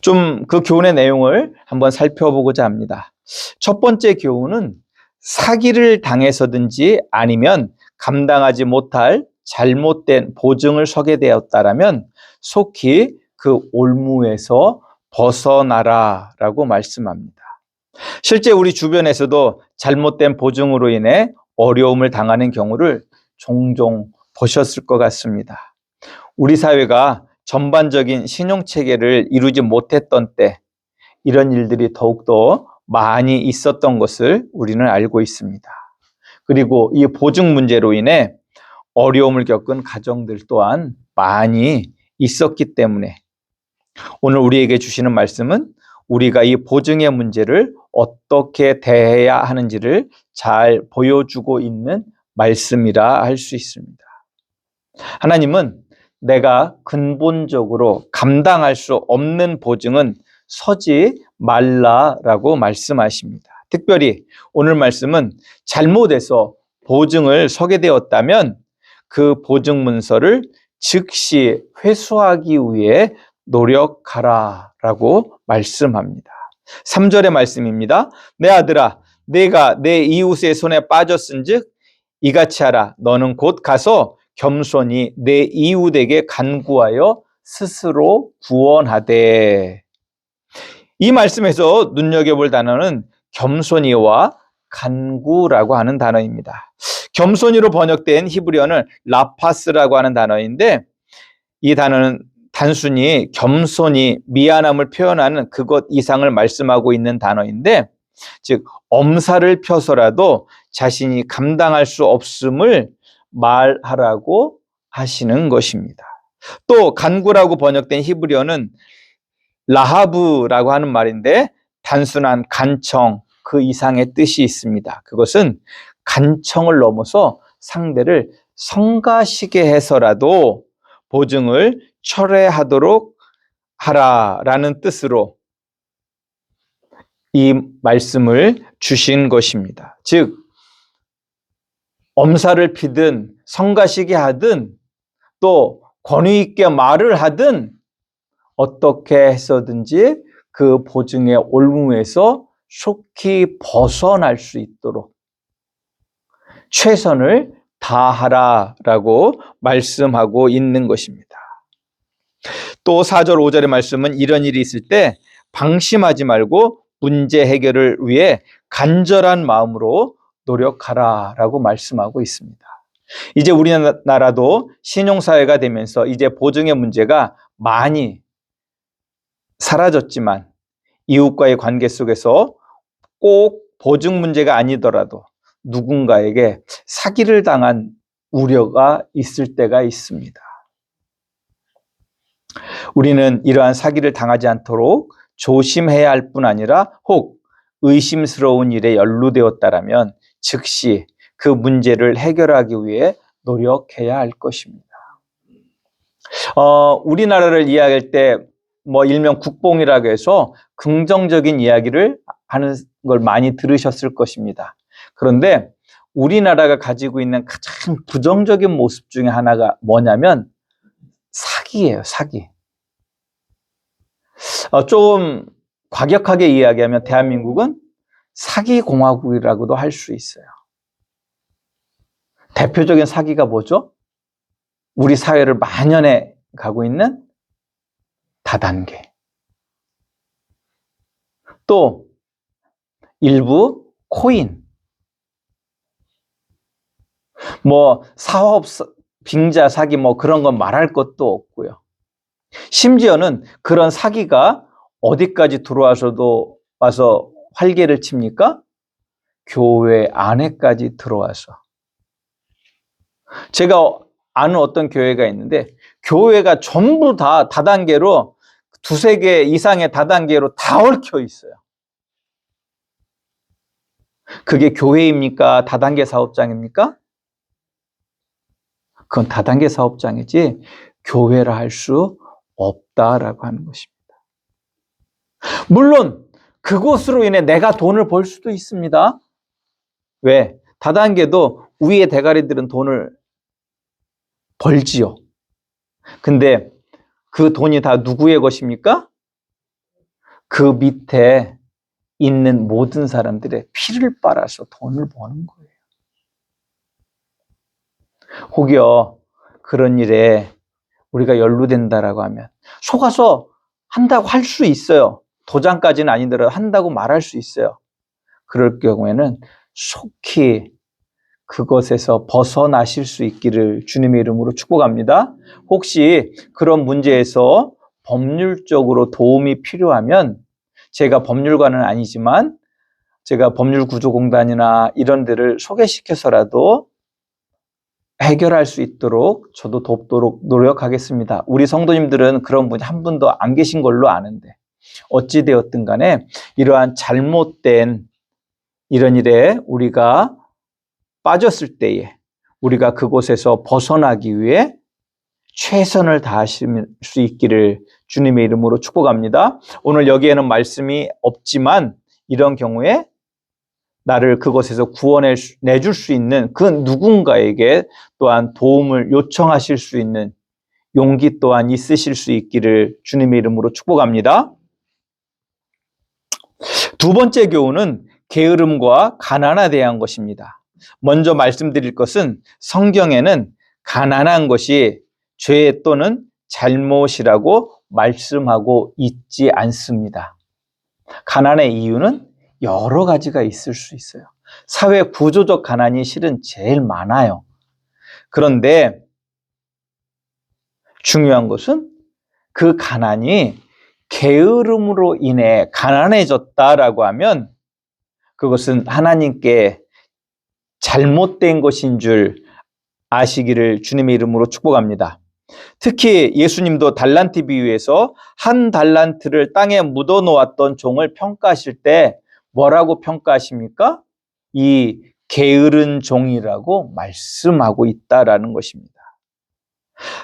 좀 그 교훈의 내용을 한번 살펴보고자 합니다. 첫 번째 교훈은 사기를 당해서든지 아니면 감당하지 못할 잘못된 보증을 서게 되었다라면 속히 그 올무에서 벗어나라라고 말씀합니다. 실제 우리 주변에서도 잘못된 보증으로 인해 어려움을 당하는 경우를 종종 보셨을 것 같습니다. 우리 사회가 전반적인 신용체계를 이루지 못했던 때 이런 일들이 더욱더 많이 있었던 것을 우리는 알고 있습니다. 그리고 이 보증 문제로 인해 어려움을 겪은 가정들 또한 많이 있었기 때문에 오늘 우리에게 주시는 말씀은 우리가 이 보증의 문제를 어떻게 대해야 하는지를 잘 보여주고 있는 말씀이라 할 수 있습니다. 하나님은 내가 근본적으로 감당할 수 없는 보증은 서지 말라라고 말씀하십니다. 특별히 오늘 말씀은 잘못해서 보증을 서게 되었다면 그 보증 문서를 즉시 회수하기 위해 노력하라라고 말씀합니다. 3절의 말씀입니다. 내 아들아, 내가 내 이웃의 손에 빠졌은즉 이같이 하라. 너는 곧 가서 겸손히 내 이웃에게 간구하여 스스로 구원하되. 이 말씀에서 눈여겨볼 단어는 겸손히와 간구라고 하는 단어입니다. 겸손히로 번역된 히브리어는 라파스라고 하는 단어인데 이 단어는 단순히 겸손히 미안함을 표현하는 그것 이상을 말씀하고 있는 단어인데 즉 엄살을 펴서라도 자신이 감당할 수 없음을 말하라고 하시는 것입니다. 또 간구라고 번역된 히브리어는 라하브라고 하는 말인데 단순한 간청 그 이상의 뜻이 있습니다. 그것은 간청을 넘어서 상대를 성가시게 해서라도 보증을 철회하도록 하라라는 뜻으로 이 말씀을 주신 것입니다. 즉 엄살을 피든 성가시게 하든 또 권위 있게 말을 하든 어떻게 해서든지 그 보증의 올무에서 속히 벗어날 수 있도록 최선을 다하라라고 말씀하고 있는 것입니다. 또 4절 5절의 말씀은 이런 일이 있을 때 방심하지 말고 문제 해결을 위해 간절한 마음으로 노력하라라고 말씀하고 있습니다. 이제 우리나라도 신용사회가 되면서 이제 보증의 문제가 많이 사라졌지만 이웃과의 관계 속에서 꼭 보증 문제가 아니더라도 누군가에게 사기를 당한 우려가 있을 때가 있습니다. 우리는 이러한 사기를 당하지 않도록 조심해야 할 뿐 아니라 혹 의심스러운 일에 연루되었다라면 즉시 그 문제를 해결하기 위해 노력해야 할 것입니다. 우리나라를 이야기할 때 일명 국뽕이라고 해서 긍정적인 이야기를 하는 걸 많이 들으셨을 것입니다. 그런데 우리나라가 가지고 있는 가장 부정적인 모습 중에 하나가 뭐냐면 사기예요, 사기. 좀 과격하게 이야기하면 대한민국은 사기 공화국이라고도 할 수 있어요. 대표적인 사기가 뭐죠? 우리 사회를 만연해 가고 있는 다단계. 또 일부 코인. 사업 빙자 사기 그런 건 말할 것도 없고요. 심지어는 그런 사기가 어디까지 들어와서도 와서 활개를 칩니까? 교회 안에까지 들어와서. 제가 아는 어떤 교회가 있는데 교회가 전부 다 다단계로 두세 개 이상의 다단계로 다 얽혀 있어요. 그게 교회입니까? 다단계 사업장입니까? 그건 다단계 사업장이지 교회라 할 수 없다라고 하는 것입니다. 물론 그곳으로 인해 내가 돈을 벌 수도 있습니다. 왜? 다단계도 위의 대가리들은 돈을 벌지요. 근데 그 돈이 다 누구의 것입니까? 그 밑에 있는 모든 사람들의 피를 빨아서 돈을 버는 거예요. 혹여 그런 일에 우리가 연루된다라고 하면 속아서 한다고 할 수 있어요. 도장까지는 아니더라도 한다고 말할 수 있어요. 그럴 경우에는 속히 그것에서 벗어나실 수 있기를 주님의 이름으로 축복합니다. 혹시 그런 문제에서 법률적으로 도움이 필요하면 제가 법률가는 아니지만 제가 법률구조공단이나 이런 데를 소개시켜서라도 해결할 수 있도록 저도 돕도록 노력하겠습니다. 우리 성도님들은 그런 분이 한 분도 안 계신 걸로 아는데 어찌되었든 간에 이러한 잘못된 이런 일에 우리가 빠졌을 때에 우리가 그곳에서 벗어나기 위해 최선을 다하실 수 있기를 주님의 이름으로 축복합니다. 오늘 여기에는 말씀이 없지만 이런 경우에 나를 그곳에서 구원해줄 수 있는 그 누군가에게 또한 도움을 요청하실 수 있는 용기 또한 있으실 수 있기를 주님의 이름으로 축복합니다. 두 번째 교훈은 게으름과 가난에 대한 것입니다. 먼저 말씀드릴 것은 성경에는 가난한 것이 죄 또는 잘못이라고 말씀하고 있지 않습니다. 가난의 이유는 여러 가지가 있을 수 있어요. 사회 구조적 가난이 실은 제일 많아요. 그런데 중요한 것은 그 가난이 게으름으로 인해 가난해졌다라고 하면 그것은 하나님께 잘못된 것인 줄 아시기를 주님의 이름으로 축복합니다. 특히 예수님도 달란트 비유에서 한 달란트를 땅에 묻어놓았던 종을 평가하실 때 뭐라고 평가하십니까? 이 게으른 종이라고 말씀하고 있다라는 것입니다.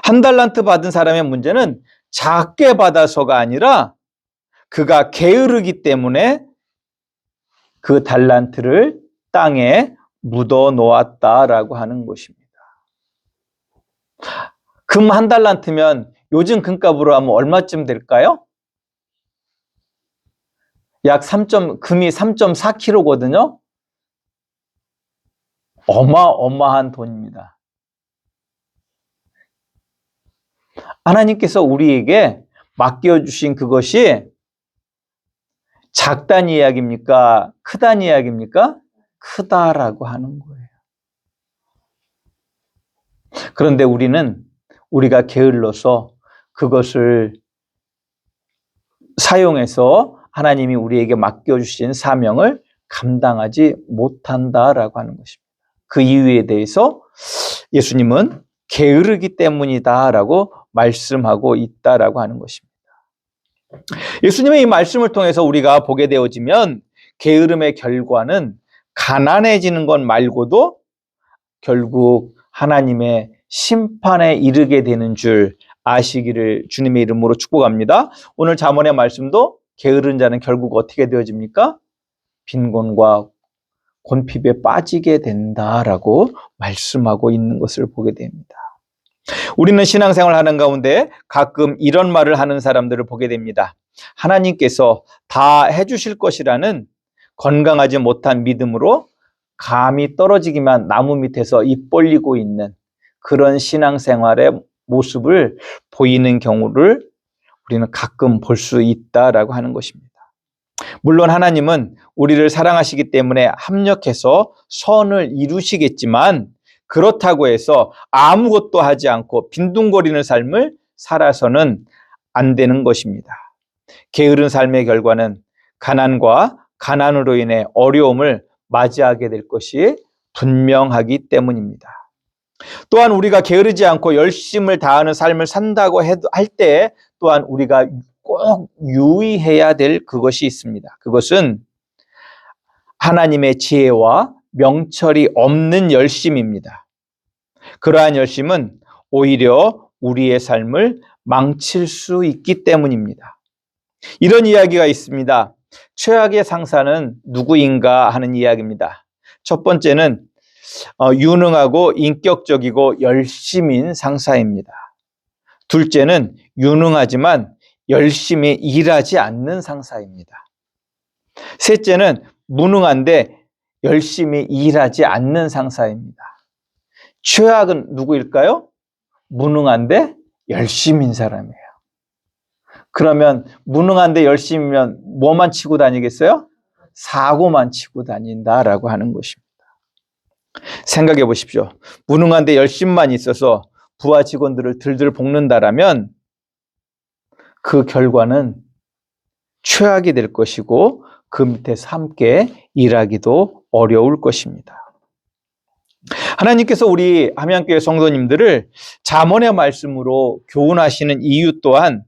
한 달란트 받은 사람의 문제는 작게 받아서가 아니라 그가 게으르기 때문에 그 달란트를 땅에 묻어 놓았다라고 하는 것입니다. 금 한 달란트면 요즘 금값으로 하면 얼마쯤 될까요? 금이 3.4kg거든요. 어마어마한 돈입니다. 하나님께서 우리에게 맡겨주신 그것이 작다는 이야기입니까? 크다는 이야기입니까? 크다라고 하는 거예요. 그런데 우리가 게을러서 그것을 사용해서 하나님이 우리에게 맡겨주신 사명을 감당하지 못한다라고 하는 것입니다. 그 이유에 대해서 예수님은 게으르기 때문이다라고 말씀하고 있다라고 하는 것입니다. 예수님의 이 말씀을 통해서 우리가 보게 되어지면 게으름의 결과는 가난해지는 것 말고도 결국 하나님의 심판에 이르게 되는 줄 아시기를 주님의 이름으로 축복합니다. 오늘 잠언의 말씀도 게으른 자는 결국 어떻게 되어집니까? 빈곤과 곤핍에 빠지게 된다라고 말씀하고 있는 것을 보게 됩니다. 우리는 신앙생활 하는 가운데 가끔 이런 말을 하는 사람들을 보게 됩니다. 하나님께서 다 해주실 것이라는 건강하지 못한 믿음으로 감이 떨어지기만 나무 밑에서 입 벌리고 있는 그런 신앙생활의 모습을 보이는 경우를 우리는 가끔 볼 수 있다라고 하는 것입니다. 물론 하나님은 우리를 사랑하시기 때문에 합력해서 선을 이루시겠지만 그렇다고 해서 아무것도 하지 않고 빈둥거리는 삶을 살아서는 안 되는 것입니다. 게으른 삶의 결과는 가난과 가난으로 인해 어려움을 맞이하게 될 것이 분명하기 때문입니다. 또한 우리가 게으르지 않고 열심을 다하는 삶을 산다고 할 때 또한 우리가 꼭 유의해야 될 그것이 있습니다. 그것은 하나님의 지혜와 명철이 없는 열심입니다. 그러한 열심은 오히려 우리의 삶을 망칠 수 있기 때문입니다. 이런 이야기가 있습니다. 최악의 상사는 누구인가 하는 이야기입니다. 첫 번째는 유능하고 인격적이고 열심인 상사입니다. 둘째는 유능하지만 열심히 일하지 않는 상사입니다. 셋째는 무능한데 열심히 일하지 않는 상사입니다. 최악은 누구일까요? 무능한데 열심인 사람이에요. 그러면 무능한데 열심이면 뭐만 치고 다니겠어요? 사고만 치고 다닌다라고 하는 것입니다. 생각해 보십시오. 무능한데 열심만 있어서 부하 직원들을 들들 볶는다라면 그 결과는 최악이 될 것이고 그 밑에서 함께 일하기도 어려울 것입니다. 하나님께서 우리 함양교회 성도님들을 잠언의 말씀으로 교훈하시는 이유 또한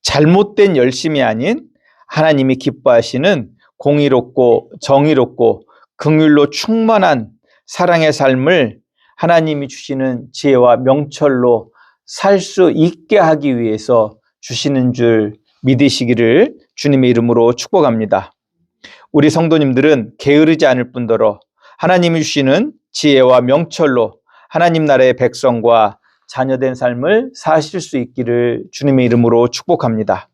잘못된 열심이 아닌 하나님이 기뻐하시는 공의롭고 정의롭고 긍휼로 충만한 사랑의 삶을 하나님이 주시는 지혜와 명철로 살 수 있게 하기 위해서 주시는 줄 믿으시기를 주님의 이름으로 축복합니다. 우리 성도님들은 게으르지 않을 뿐더러 하나님이 주시는 지혜와 명철로 하나님 나라의 백성과 자녀된 삶을 사실 수 있기를 주님의 이름으로 축복합니다.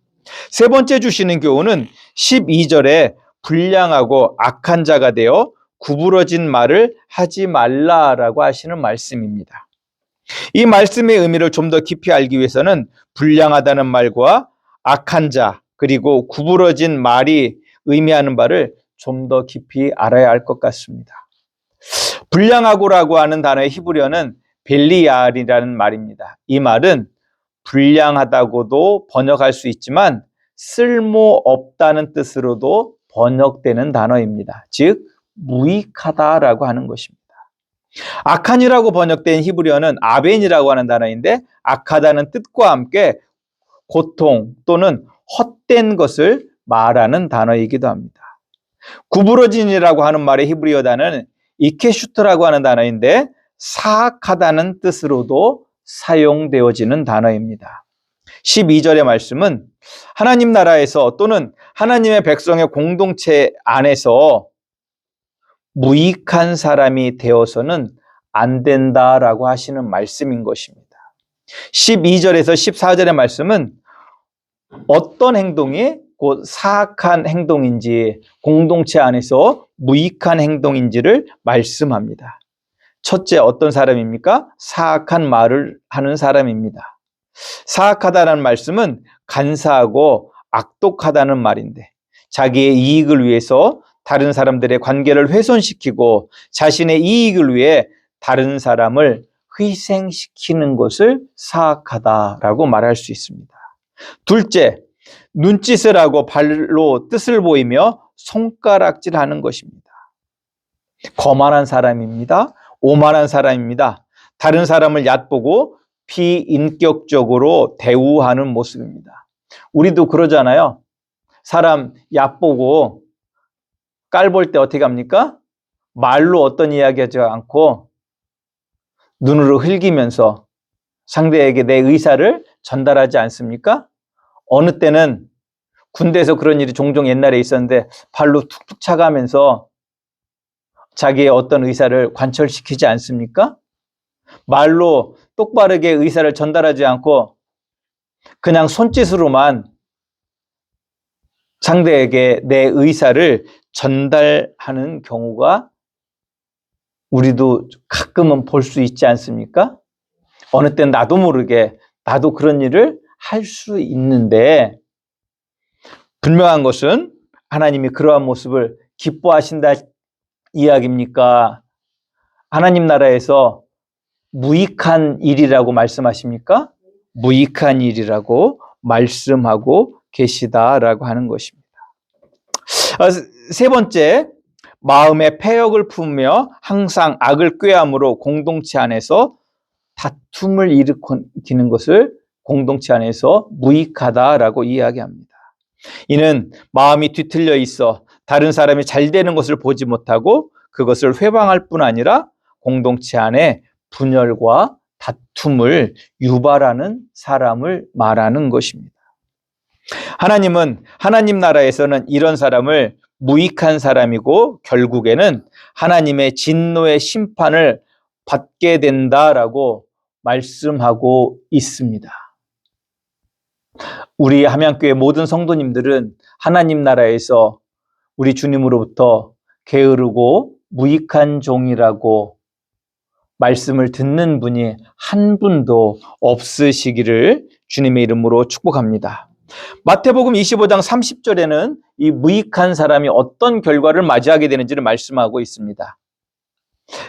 세 번째 주시는 교훈은 12절에 불량하고 악한 자가 되어 구부러진 말을 하지 말라라고 하시는 말씀입니다. 이 말씀의 의미를 좀 더 깊이 알기 위해서는 불량하다는 말과 악한 자 그리고 구부러진 말이 의미하는 바를 좀 더 깊이 알아야 할 것 같습니다. 불량하고라고 하는 단어의 히브리어는 벨리알이라는 말입니다. 이 말은 불량하다고도 번역할 수 있지만 쓸모없다는 뜻으로도 번역되는 단어입니다. 즉 무익하다라고 하는 것입니다. 악한이라고 번역된 히브리어는 아벤이라고 하는 단어인데 악하다는 뜻과 함께 고통 또는 헛된 것을 말하는 단어이기도 합니다. 구부러진이라고 하는 말의 히브리어 단어는 이케슈트라고 하는 단어인데 사악하다는 뜻으로도 사용되어지는 단어입니다. 12절의 말씀은 하나님 나라에서 또는 하나님의 백성의 공동체 안에서 무익한 사람이 되어서는 안 된다라고 하시는 말씀인 것입니다. 12절에서 14절의 말씀은 어떤 행동이 곧 사악한 행동인지 공동체 안에서 무익한 행동인지를 말씀합니다. 첫째 어떤 사람입니까? 사악한 말을 하는 사람입니다. 사악하다는 말씀은 간사하고 악독하다는 말인데 자기의 이익을 위해서 다른 사람들의 관계를 훼손시키고 자신의 이익을 위해 다른 사람을 희생시키는 것을 사악하다라고 말할 수 있습니다. 둘째, 눈짓을 하고 발로 뜻을 보이며 손가락질하는 것입니다. 거만한 사람입니다. 오만한 사람입니다. 다른 사람을 얕보고 비인격적으로 대우하는 모습입니다. 우리도 그러잖아요. 사람 얕보고 깔볼 때 어떻게 합니까? 말로 어떤 이야기 하지 않고 눈으로 흘기면서 상대에게 내 의사를 전달하지 않습니까? 어느 때는 군대에서 그런 일이 종종 옛날에 있었는데 발로 툭툭 차가면서 자기의 어떤 의사를 관철시키지 않습니까? 말로 똑바르게 의사를 전달하지 않고 그냥 손짓으로만 상대에게 내 의사를 전달하는 경우가 우리도 가끔은 볼 수 있지 않습니까? 어느 땐 나도 모르게 나도 그런 일을 할 수 있는데 분명한 것은 하나님이 그러한 모습을 기뻐하신다 이야기입니까? 하나님 나라에서 무익한 일이라고 말씀하십니까? 무익한 일이라고 말씀하고 계시다라고 하는 것입니다. 세 번째, 마음의 패역을 품으며 항상 악을 꾀함으로 공동체 안에서 다툼을 일으키는 것을 공동체 안에서 무익하다라고 이야기합니다. 이는 마음이 뒤틀려 있어 다른 사람이 잘 되는 것을 보지 못하고 그것을 회방할 뿐 아니라 공동체 안에 분열과 다툼을 유발하는 사람을 말하는 것입니다. 하나님은 하나님 나라에서는 이런 사람을 무익한 사람이고 결국에는 하나님의 진노의 심판을 받게 된다라고 말씀하고 있습니다. 우리 함양교회 모든 성도님들은 하나님 나라에서 우리 주님으로부터 게으르고 무익한 종이라고 말씀을 듣는 분이 한 분도 없으시기를 주님의 이름으로 축복합니다. 마태복음 25장 30절에는 이 무익한 사람이 어떤 결과를 맞이하게 되는지를 말씀하고 있습니다.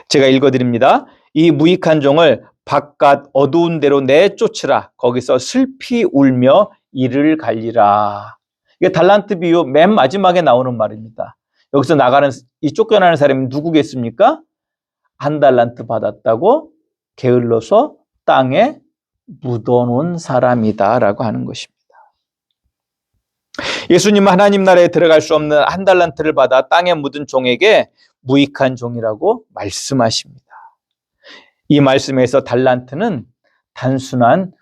제가 읽어드립니다. 이 무익한 종을 바깥 어두운 데로 내쫓으라. 거기서 슬피 울며 이를 갈리라. 이게 달란트 비유 맨 마지막에 나오는 말입니다. 여기서 나가는 이 쫓겨나는 사람이 누구겠습니까? 1달란트 받았다고 게을러서 땅에 묻어놓은 사람이다라고 하는 것입니다. 예수님은 하나님 나라에 들어갈 수 없는 1달란트를 받아 땅에 묻은 종에게 무익한 종이라고 말씀하십니다. 이 말씀에서 달란트는 단순한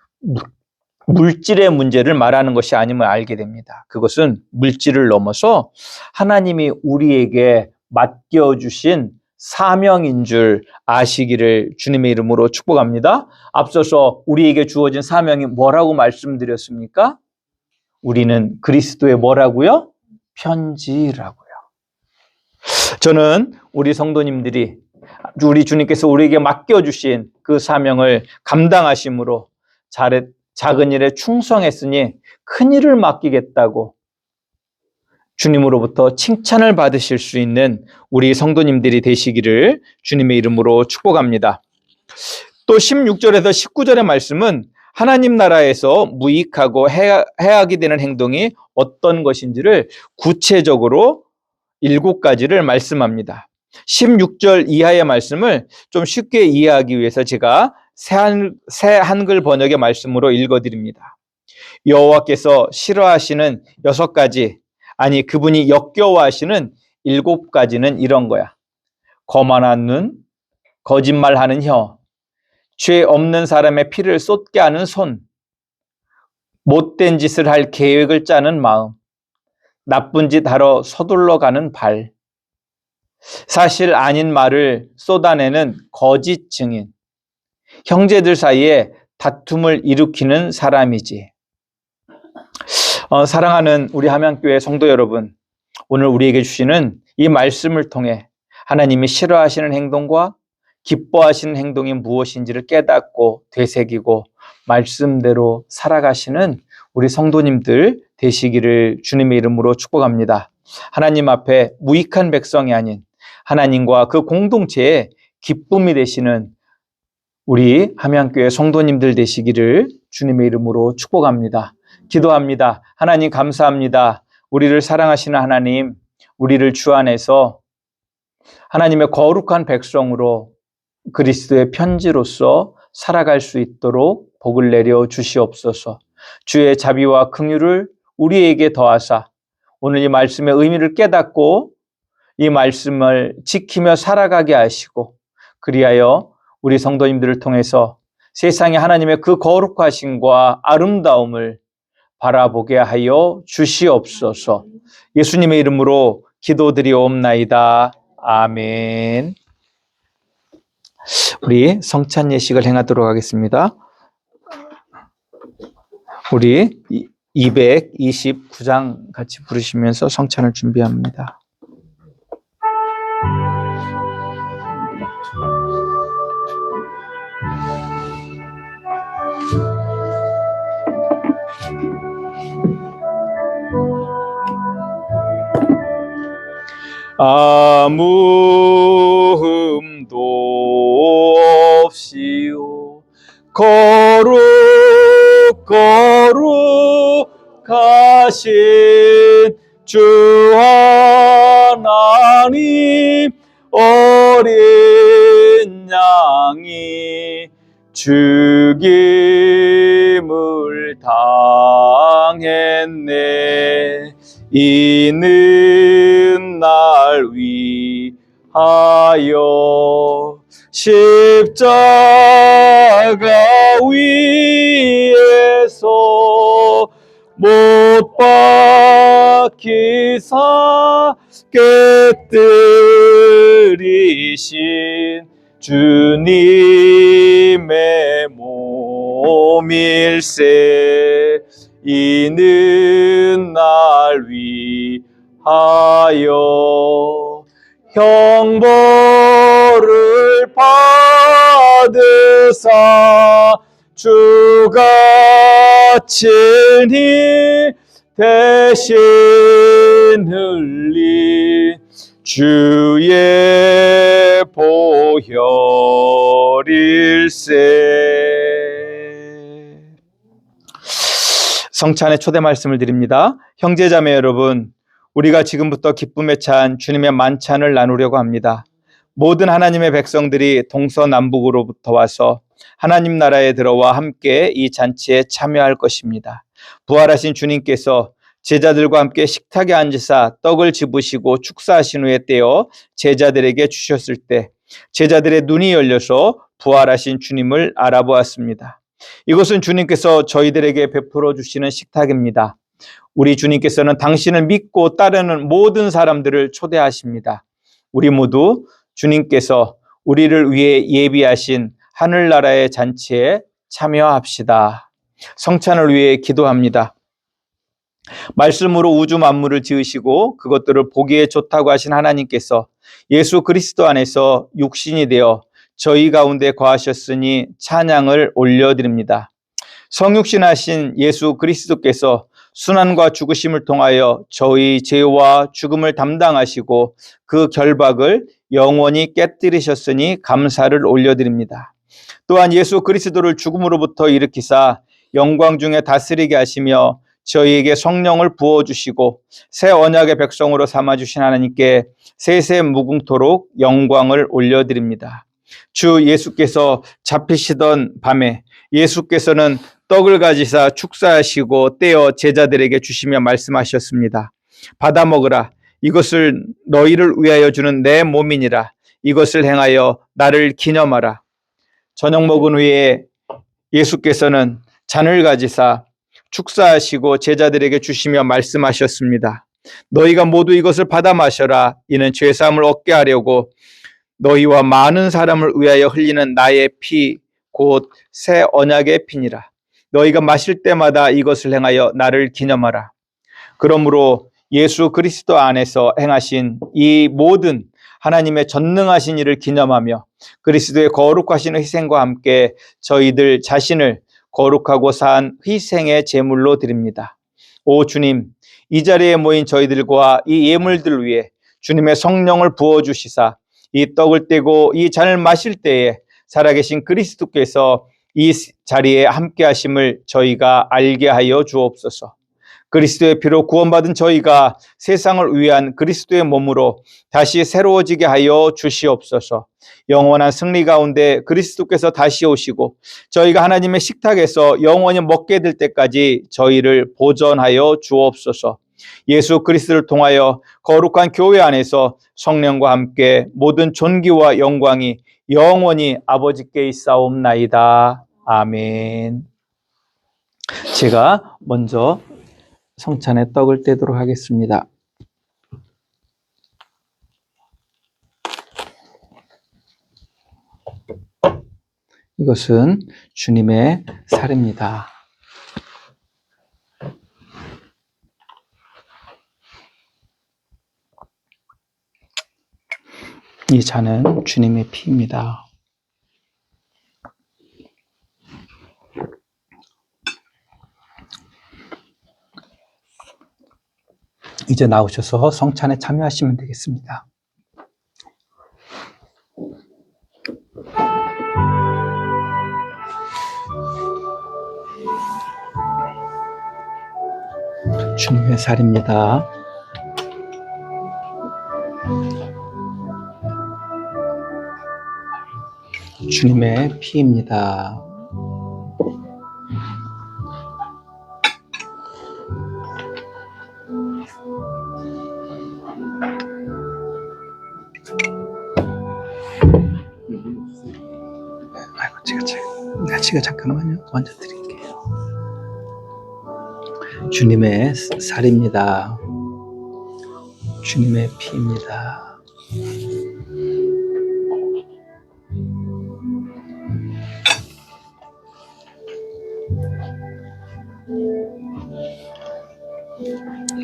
물질의 문제를 말하는 것이 아님을 알게 됩니다. 그것은 물질을 넘어서 하나님이 우리에게 맡겨주신 사명인 줄 아시기를 주님의 이름으로 축복합니다. 앞서서 우리에게 주어진 사명이 뭐라고 말씀드렸습니까? 우리는 그리스도의 뭐라고요? 편지라고요. 저는 우리 성도님들이 우리 주님께서 우리에게 맡겨주신 그 사명을 감당하심으로 작은 일에 충성했으니 큰 일을 맡기겠다고 주님으로부터 칭찬을 받으실 수 있는 우리 성도님들이 되시기를 주님의 이름으로 축복합니다. 또 16절에서 19절의 말씀은 하나님 나라에서 무익하고 해악이 되는 행동이 어떤 것인지를 구체적으로 7가지를 말씀합니다. 16절 이하의 말씀을 좀 쉽게 이해하기 위해서 제가 새 한글 번역의 말씀으로 읽어드립니다. 여호와께서 싫어하시는 6가지, 아니 그분이 역겨워하시는 7가지는 이런 거야. 거만한 눈, 거짓말하는 혀, 죄 없는 사람의 피를 쏟게 하는 손, 못된 짓을 할 계획을 짜는 마음, 나쁜 짓 하러 서둘러 가는 발, 사실 아닌 말을 쏟아내는 거짓 증인, 형제들 사이에 다툼을 일으키는 사람이지. 사랑하는 우리 함양교회 성도 여러분, 오늘 우리에게 주시는 이 말씀을 통해 하나님이 싫어하시는 행동과 기뻐하시는 행동이 무엇인지를 깨닫고 되새기고 말씀대로 살아가시는 우리 성도님들 되시기를 주님의 이름으로 축복합니다. 하나님 앞에 무익한 백성이 아닌 하나님과 그 공동체에 기쁨이 되시는 우리 함양교회 성도님들 되시기를 주님의 이름으로 축복합니다. 기도합니다. 하나님 감사합니다. 우리를 사랑하시는 하나님, 우리를 주 안에서 하나님의 거룩한 백성으로 그리스도의 편지로서 살아갈 수 있도록 복을 내려 주시옵소서. 주의 자비와 긍휼을 우리에게 더하사 오늘 이 말씀의 의미를 깨닫고 이 말씀을 지키며 살아가게 하시고 그리하여 우리 성도님들을 통해서 세상에 하나님의 그 거룩하심과 아름다움을 바라보게 하여 주시옵소서. 예수님의 이름으로 기도드리옵나이다. 아멘. 우리 성찬 예식을 행하도록 하겠습니다. 우리 229장 같이 부르시면서 성찬을 준비합니다. 아무 흠도 없이요 거룩 거룩하신 주 하나님 어린 양이 죽임을 당했네. 이는 날 위하여 십자가 위에서 못 박히사 깨뜨리신 주님의 몸일세. 이는 날 위하여 형벌을 받으사 주가 친히 대신 흘린 주의 보혈일세. 성찬의 초대 말씀을 드립니다. 형제자매 여러분, 우리가 지금부터 기쁨에 찬 주님의 만찬을 나누려고 합니다. 모든 하나님의 백성들이 동서남북으로부터 와서 하나님 나라에 들어와 함께 이 잔치에 참여할 것입니다. 부활하신 주님께서 제자들과 함께 식탁에 앉으사 떡을 집으시고 축사하신 후에 떼어 제자들에게 주셨을 때 제자들의 눈이 열려서 부활하신 주님을 알아보았습니다. 이것은 주님께서 저희들에게 베풀어 주시는 식탁입니다. 우리 주님께서는 당신을 믿고 따르는 모든 사람들을 초대하십니다. 우리 모두 주님께서 우리를 위해 예비하신 하늘나라의 잔치에 참여합시다. 성찬을 위해 기도합니다. 말씀으로 우주 만물을 지으시고 그것들을 보기에 좋다고 하신 하나님께서 예수 그리스도 안에서 육신이 되어 저희 가운데 거하셨으니 찬양을 올려드립니다. 성육신하신 예수 그리스도께서 순환과 죽으심을 통하여 저희 죄와 죽음을 담당하시고 그 결박을 영원히 깨뜨리셨으니 감사를 올려드립니다. 또한 예수 그리스도를 죽음으로부터 일으키사 영광 중에 다스리게 하시며 저희에게 성령을 부어주시고 새 언약의 백성으로 삼아주신 하나님께 세세 무궁토록 영광을 올려드립니다. 주 예수께서 잡히시던 밤에 예수께서는 떡을 가지사 축사하시고 떼어 제자들에게 주시며 말씀하셨습니다. 받아 먹으라. 이것을 너희를 위하여 주는 내 몸이니라. 이것을 행하여 나를 기념하라. 저녁 먹은 후에 예수께서는 잔을 가지사 축사하시고 제자들에게 주시며 말씀하셨습니다. 너희가 모두 이것을 받아 마셔라. 이는 죄사함을 얻게 하려고 너희와 많은 사람을 위하여 흘리는 나의 피 곧 새 언약의 피니라. 너희가 마실 때마다 이것을 행하여 나를 기념하라. 그러므로 예수 그리스도 안에서 행하신 이 모든 하나님의 전능하신 일을 기념하며 그리스도의 거룩하신 희생과 함께 저희들 자신을 거룩하고 산 희생의 제물로 드립니다. 오 주님, 이 자리에 모인 저희들과 이 예물들 위해 주님의 성령을 부어주시사 이 떡을 떼고 이 잔을 마실 때에 살아계신 그리스도께서 이 자리에 함께 하심을 저희가 알게 하여 주옵소서. 그리스도의 피로 구원받은 저희가 세상을 위한 그리스도의 몸으로 다시 새로워지게 하여 주시옵소서. 영원한 승리 가운데 그리스도께서 다시 오시고 저희가 하나님의 식탁에서 영원히 먹게 될 때까지 저희를 보존하여 주옵소서. 예수 그리스도를 통하여 거룩한 교회 안에서 성령과 함께 모든 존귀와 영광이 영원히 아버지께 있사옵나이다. 아멘. 제가 먼저 성찬의 떡을 떼도록 하겠습니다. 이것은 주님의 살입니다. 이 잔은 주님의 피입니다. 이제 나오셔서 성찬에 참여하시면 되겠습니다. 주님의 살입니다. 주님의 피입니다. 아이고, 제가 잠깐만요. 먼저 드릴게요. 주님의 살입니다. 주님의 피입니다.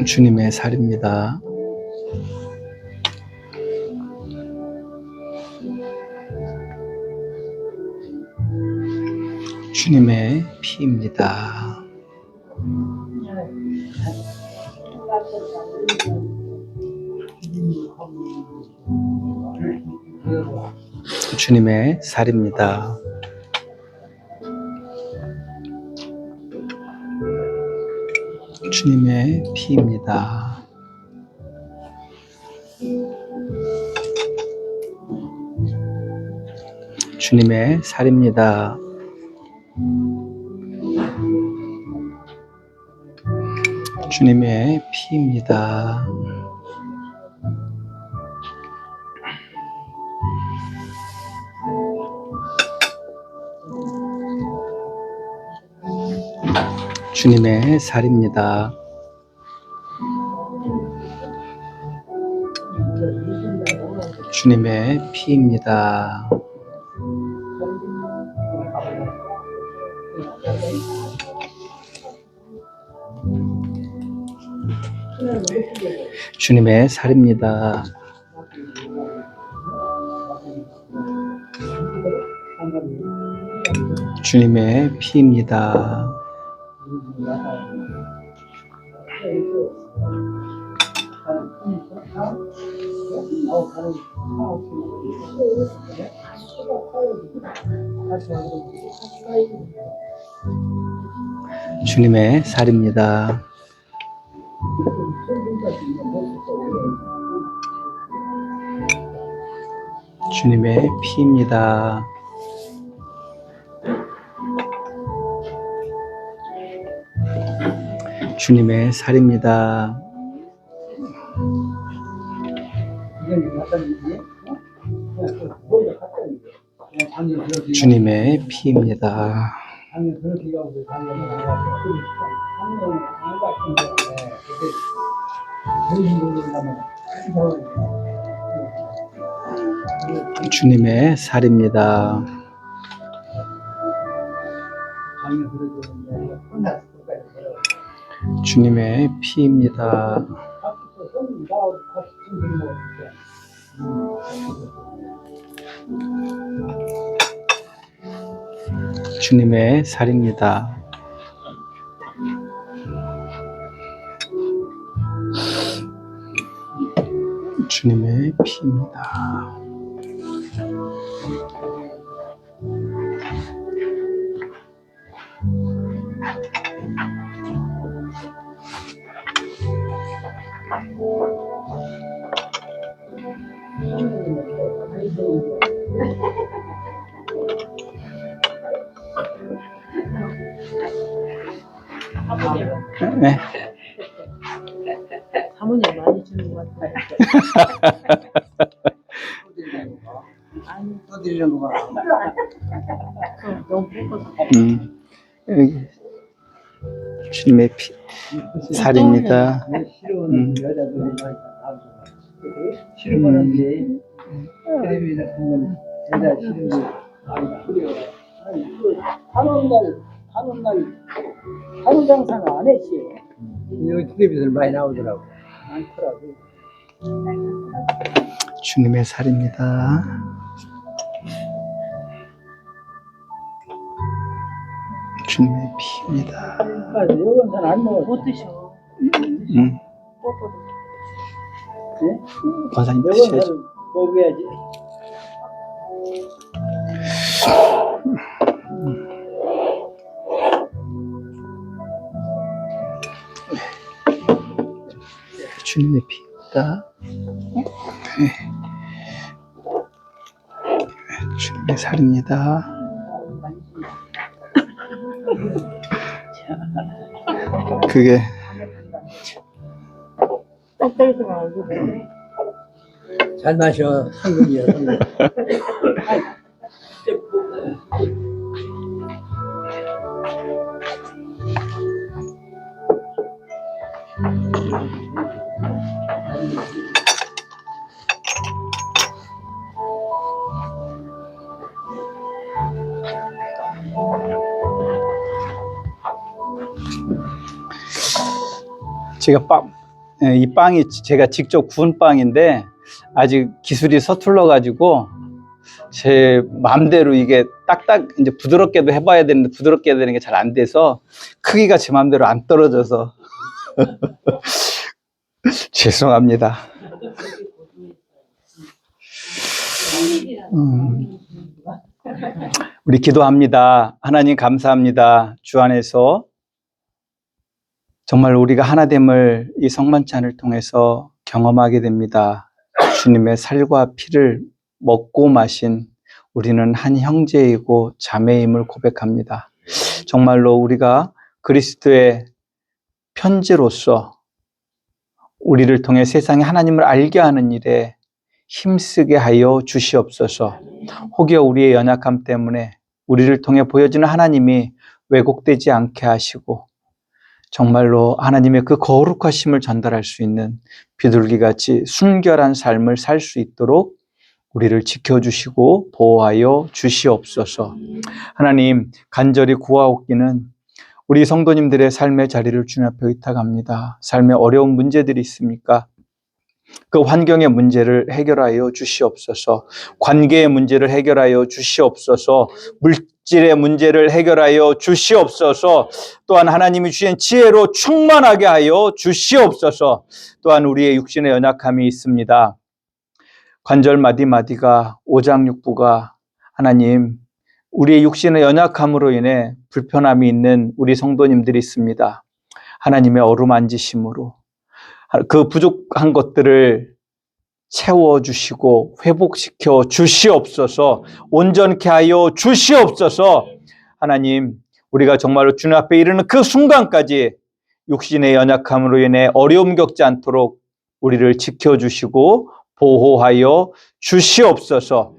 주님의 살입니다. 주님의 피입니다. 주님의 살입니다. 주님의 피입니다. 주님의 살입니다. 주님의 피입니다. 주님의 살입니다. 주님의 피입니다. 주님의 살입니다. 주님의 피입니다. 주님의 살입니다. 주님의 피입니다. 주님의 살입니다. 주님의 피입니다. 주님의 살입니다. 주님의 피입니다. 주님의 살입니다. 주님의 피입니다. 네. 사모님 많이 주는 것 같아요. 또 드리는 거 봐. 너무 예뻐서. 여기 주님의 피, 살입니다. 싫어하는 여자들이 많이 나오죠. 싫어하는데 텔레비전 보면 여자 싫은 게 많이 그래요. 한원 장사는 안 했지. 여기 텔레비전 많이 나오더라고. 많더라고. 주님의 살입니다. 주님의 피입니다. 그러니까 여건선 안 먹어. 못 드셔. 권사님 드셔야죠. 여건선 먹어야지. 주님의 피입니다. 네. 주님의 살입니다. 그게 잘 마셔. 상금이야, 상금. 이 빵이 제가 직접 구운 빵인데 아직 기술이 서툴러 가지고 제 마음대로 이게 딱딱 이제 부드럽게도 해봐야 되는데 부드럽게 해야 되는 게 잘 안 돼서 크기가 제 마음대로 안 떨어져서 죄송합니다. 우리 기도합니다. 하나님 감사합니다. 주 안에서 정말 우리가 하나됨을 이 성만찬을 통해서 경험하게 됩니다. 주님의 살과 피를 먹고 마신 우리는 한 형제이고 자매임을 고백합니다. 정말로 우리가 그리스도의 편지로서 우리를 통해 세상에 하나님을 알게 하는 일에 힘쓰게 하여 주시옵소서. 혹여 우리의 연약함 때문에 우리를 통해 보여지는 하나님이 왜곡되지 않게 하시고 정말로 하나님의 그 거룩하심을 전달할 수 있는 비둘기같이 순결한 삶을 살 수 있도록 우리를 지켜주시고 보호하여 주시옵소서. 하나님 간절히 구하옵기는 우리 성도님들의 삶의 자리를 주님 앞에 의탁합니다. 삶에 어려운 문제들이 있습니까? 그 환경의 문제를 해결하여 주시옵소서. 관계의 문제를 해결하여 주시옵소서. 물질의 문제를 해결하여 주시옵소서. 또한 하나님이 주신 지혜로 충만하게 하여 주시옵소서. 또한 우리의 육신의 연약함이 있습니다. 관절 마디마디가 오장육부가 하나님 우리의 육신의 연약함으로 인해 불편함이 있는 우리 성도님들이 있습니다. 하나님의 어루만지심으로 그 부족한 것들을 채워주시고 회복시켜 주시옵소서. 온전케 하여 주시옵소서. 하나님 우리가 정말로 주님 앞에 이르는 그 순간까지 육신의 연약함으로 인해 어려움 겪지 않도록 우리를 지켜주시고 보호하여 주시옵소서.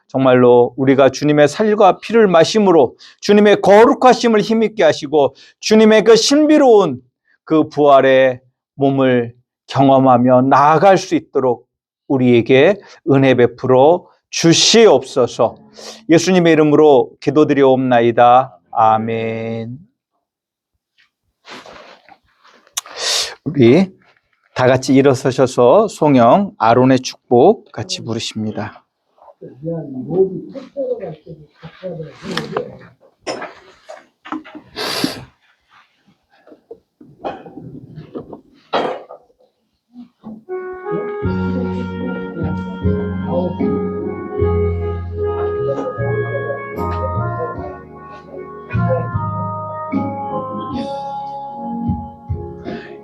정말로 우리가 주님의 살과 피를 마심으로 주님의 거룩하심을 힘있게 하시고 주님의 그 신비로운 그 부활의 몸을 경험하며 나아갈 수 있도록 우리에게 은혜 베풀어 주시옵소서. 예수님의 이름으로 기도드리옵나이다. 아멘. 우리 다 같이 일어서셔서 송영 아론의 축복 같이 부르십니다.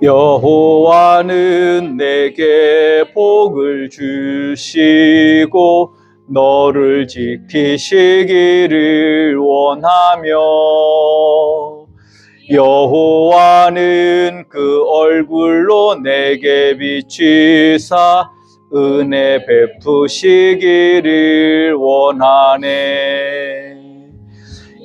여호와는 내게 복을 주시고 너를 지키시기를 원하며 여호와는 그 얼굴로 내게 비치사 은혜 베푸시기를 원하네.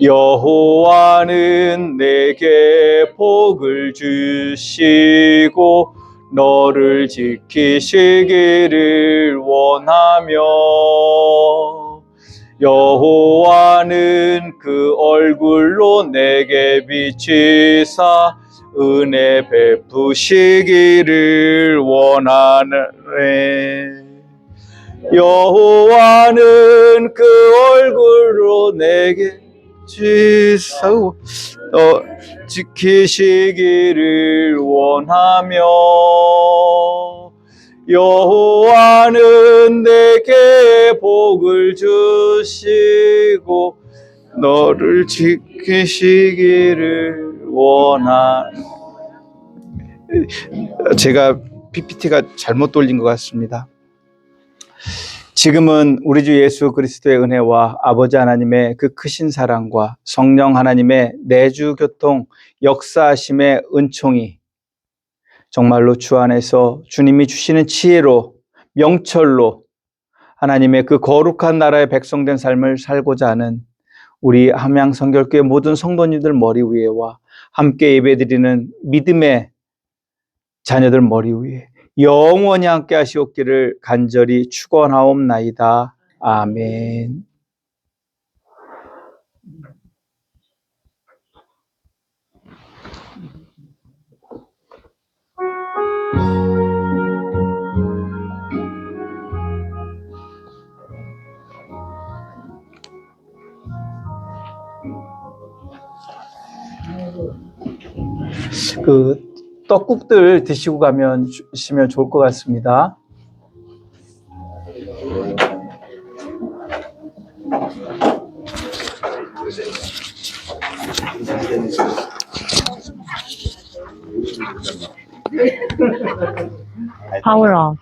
여호와는 내게 복을 주시고 너를 지키시기를 원하며 여호와는 그 얼굴로 내게 비치사 은혜 베푸시기를 원하네. 여호와는 그 얼굴로 내게 비치사 지키시기를 원하며 여호와는 내게 복을 주시고 너를 지키시기를 원하네. 제가 PPT가 잘못 돌린 것 같습니다. 지금은 우리 주 예수 그리스도의 은혜와 아버지 하나님의 그 크신 사랑과 성령 하나님의 내주 교통 역사하심의 은총이 정말로 주 안에서 주님이 주시는 지혜로 명철로 하나님의 그 거룩한 나라의 백성된 삶을 살고자 하는 우리 함양성결교회 모든 성도님들 머리 위에와 함께 예배드리는 믿음의 자녀들 머리 위에 영원히 함께 하시옵기를 간절히 축원하옵나이다. 아멘. 그 떡국들 드시고 가시면 좋을 것 같습니다. Power off.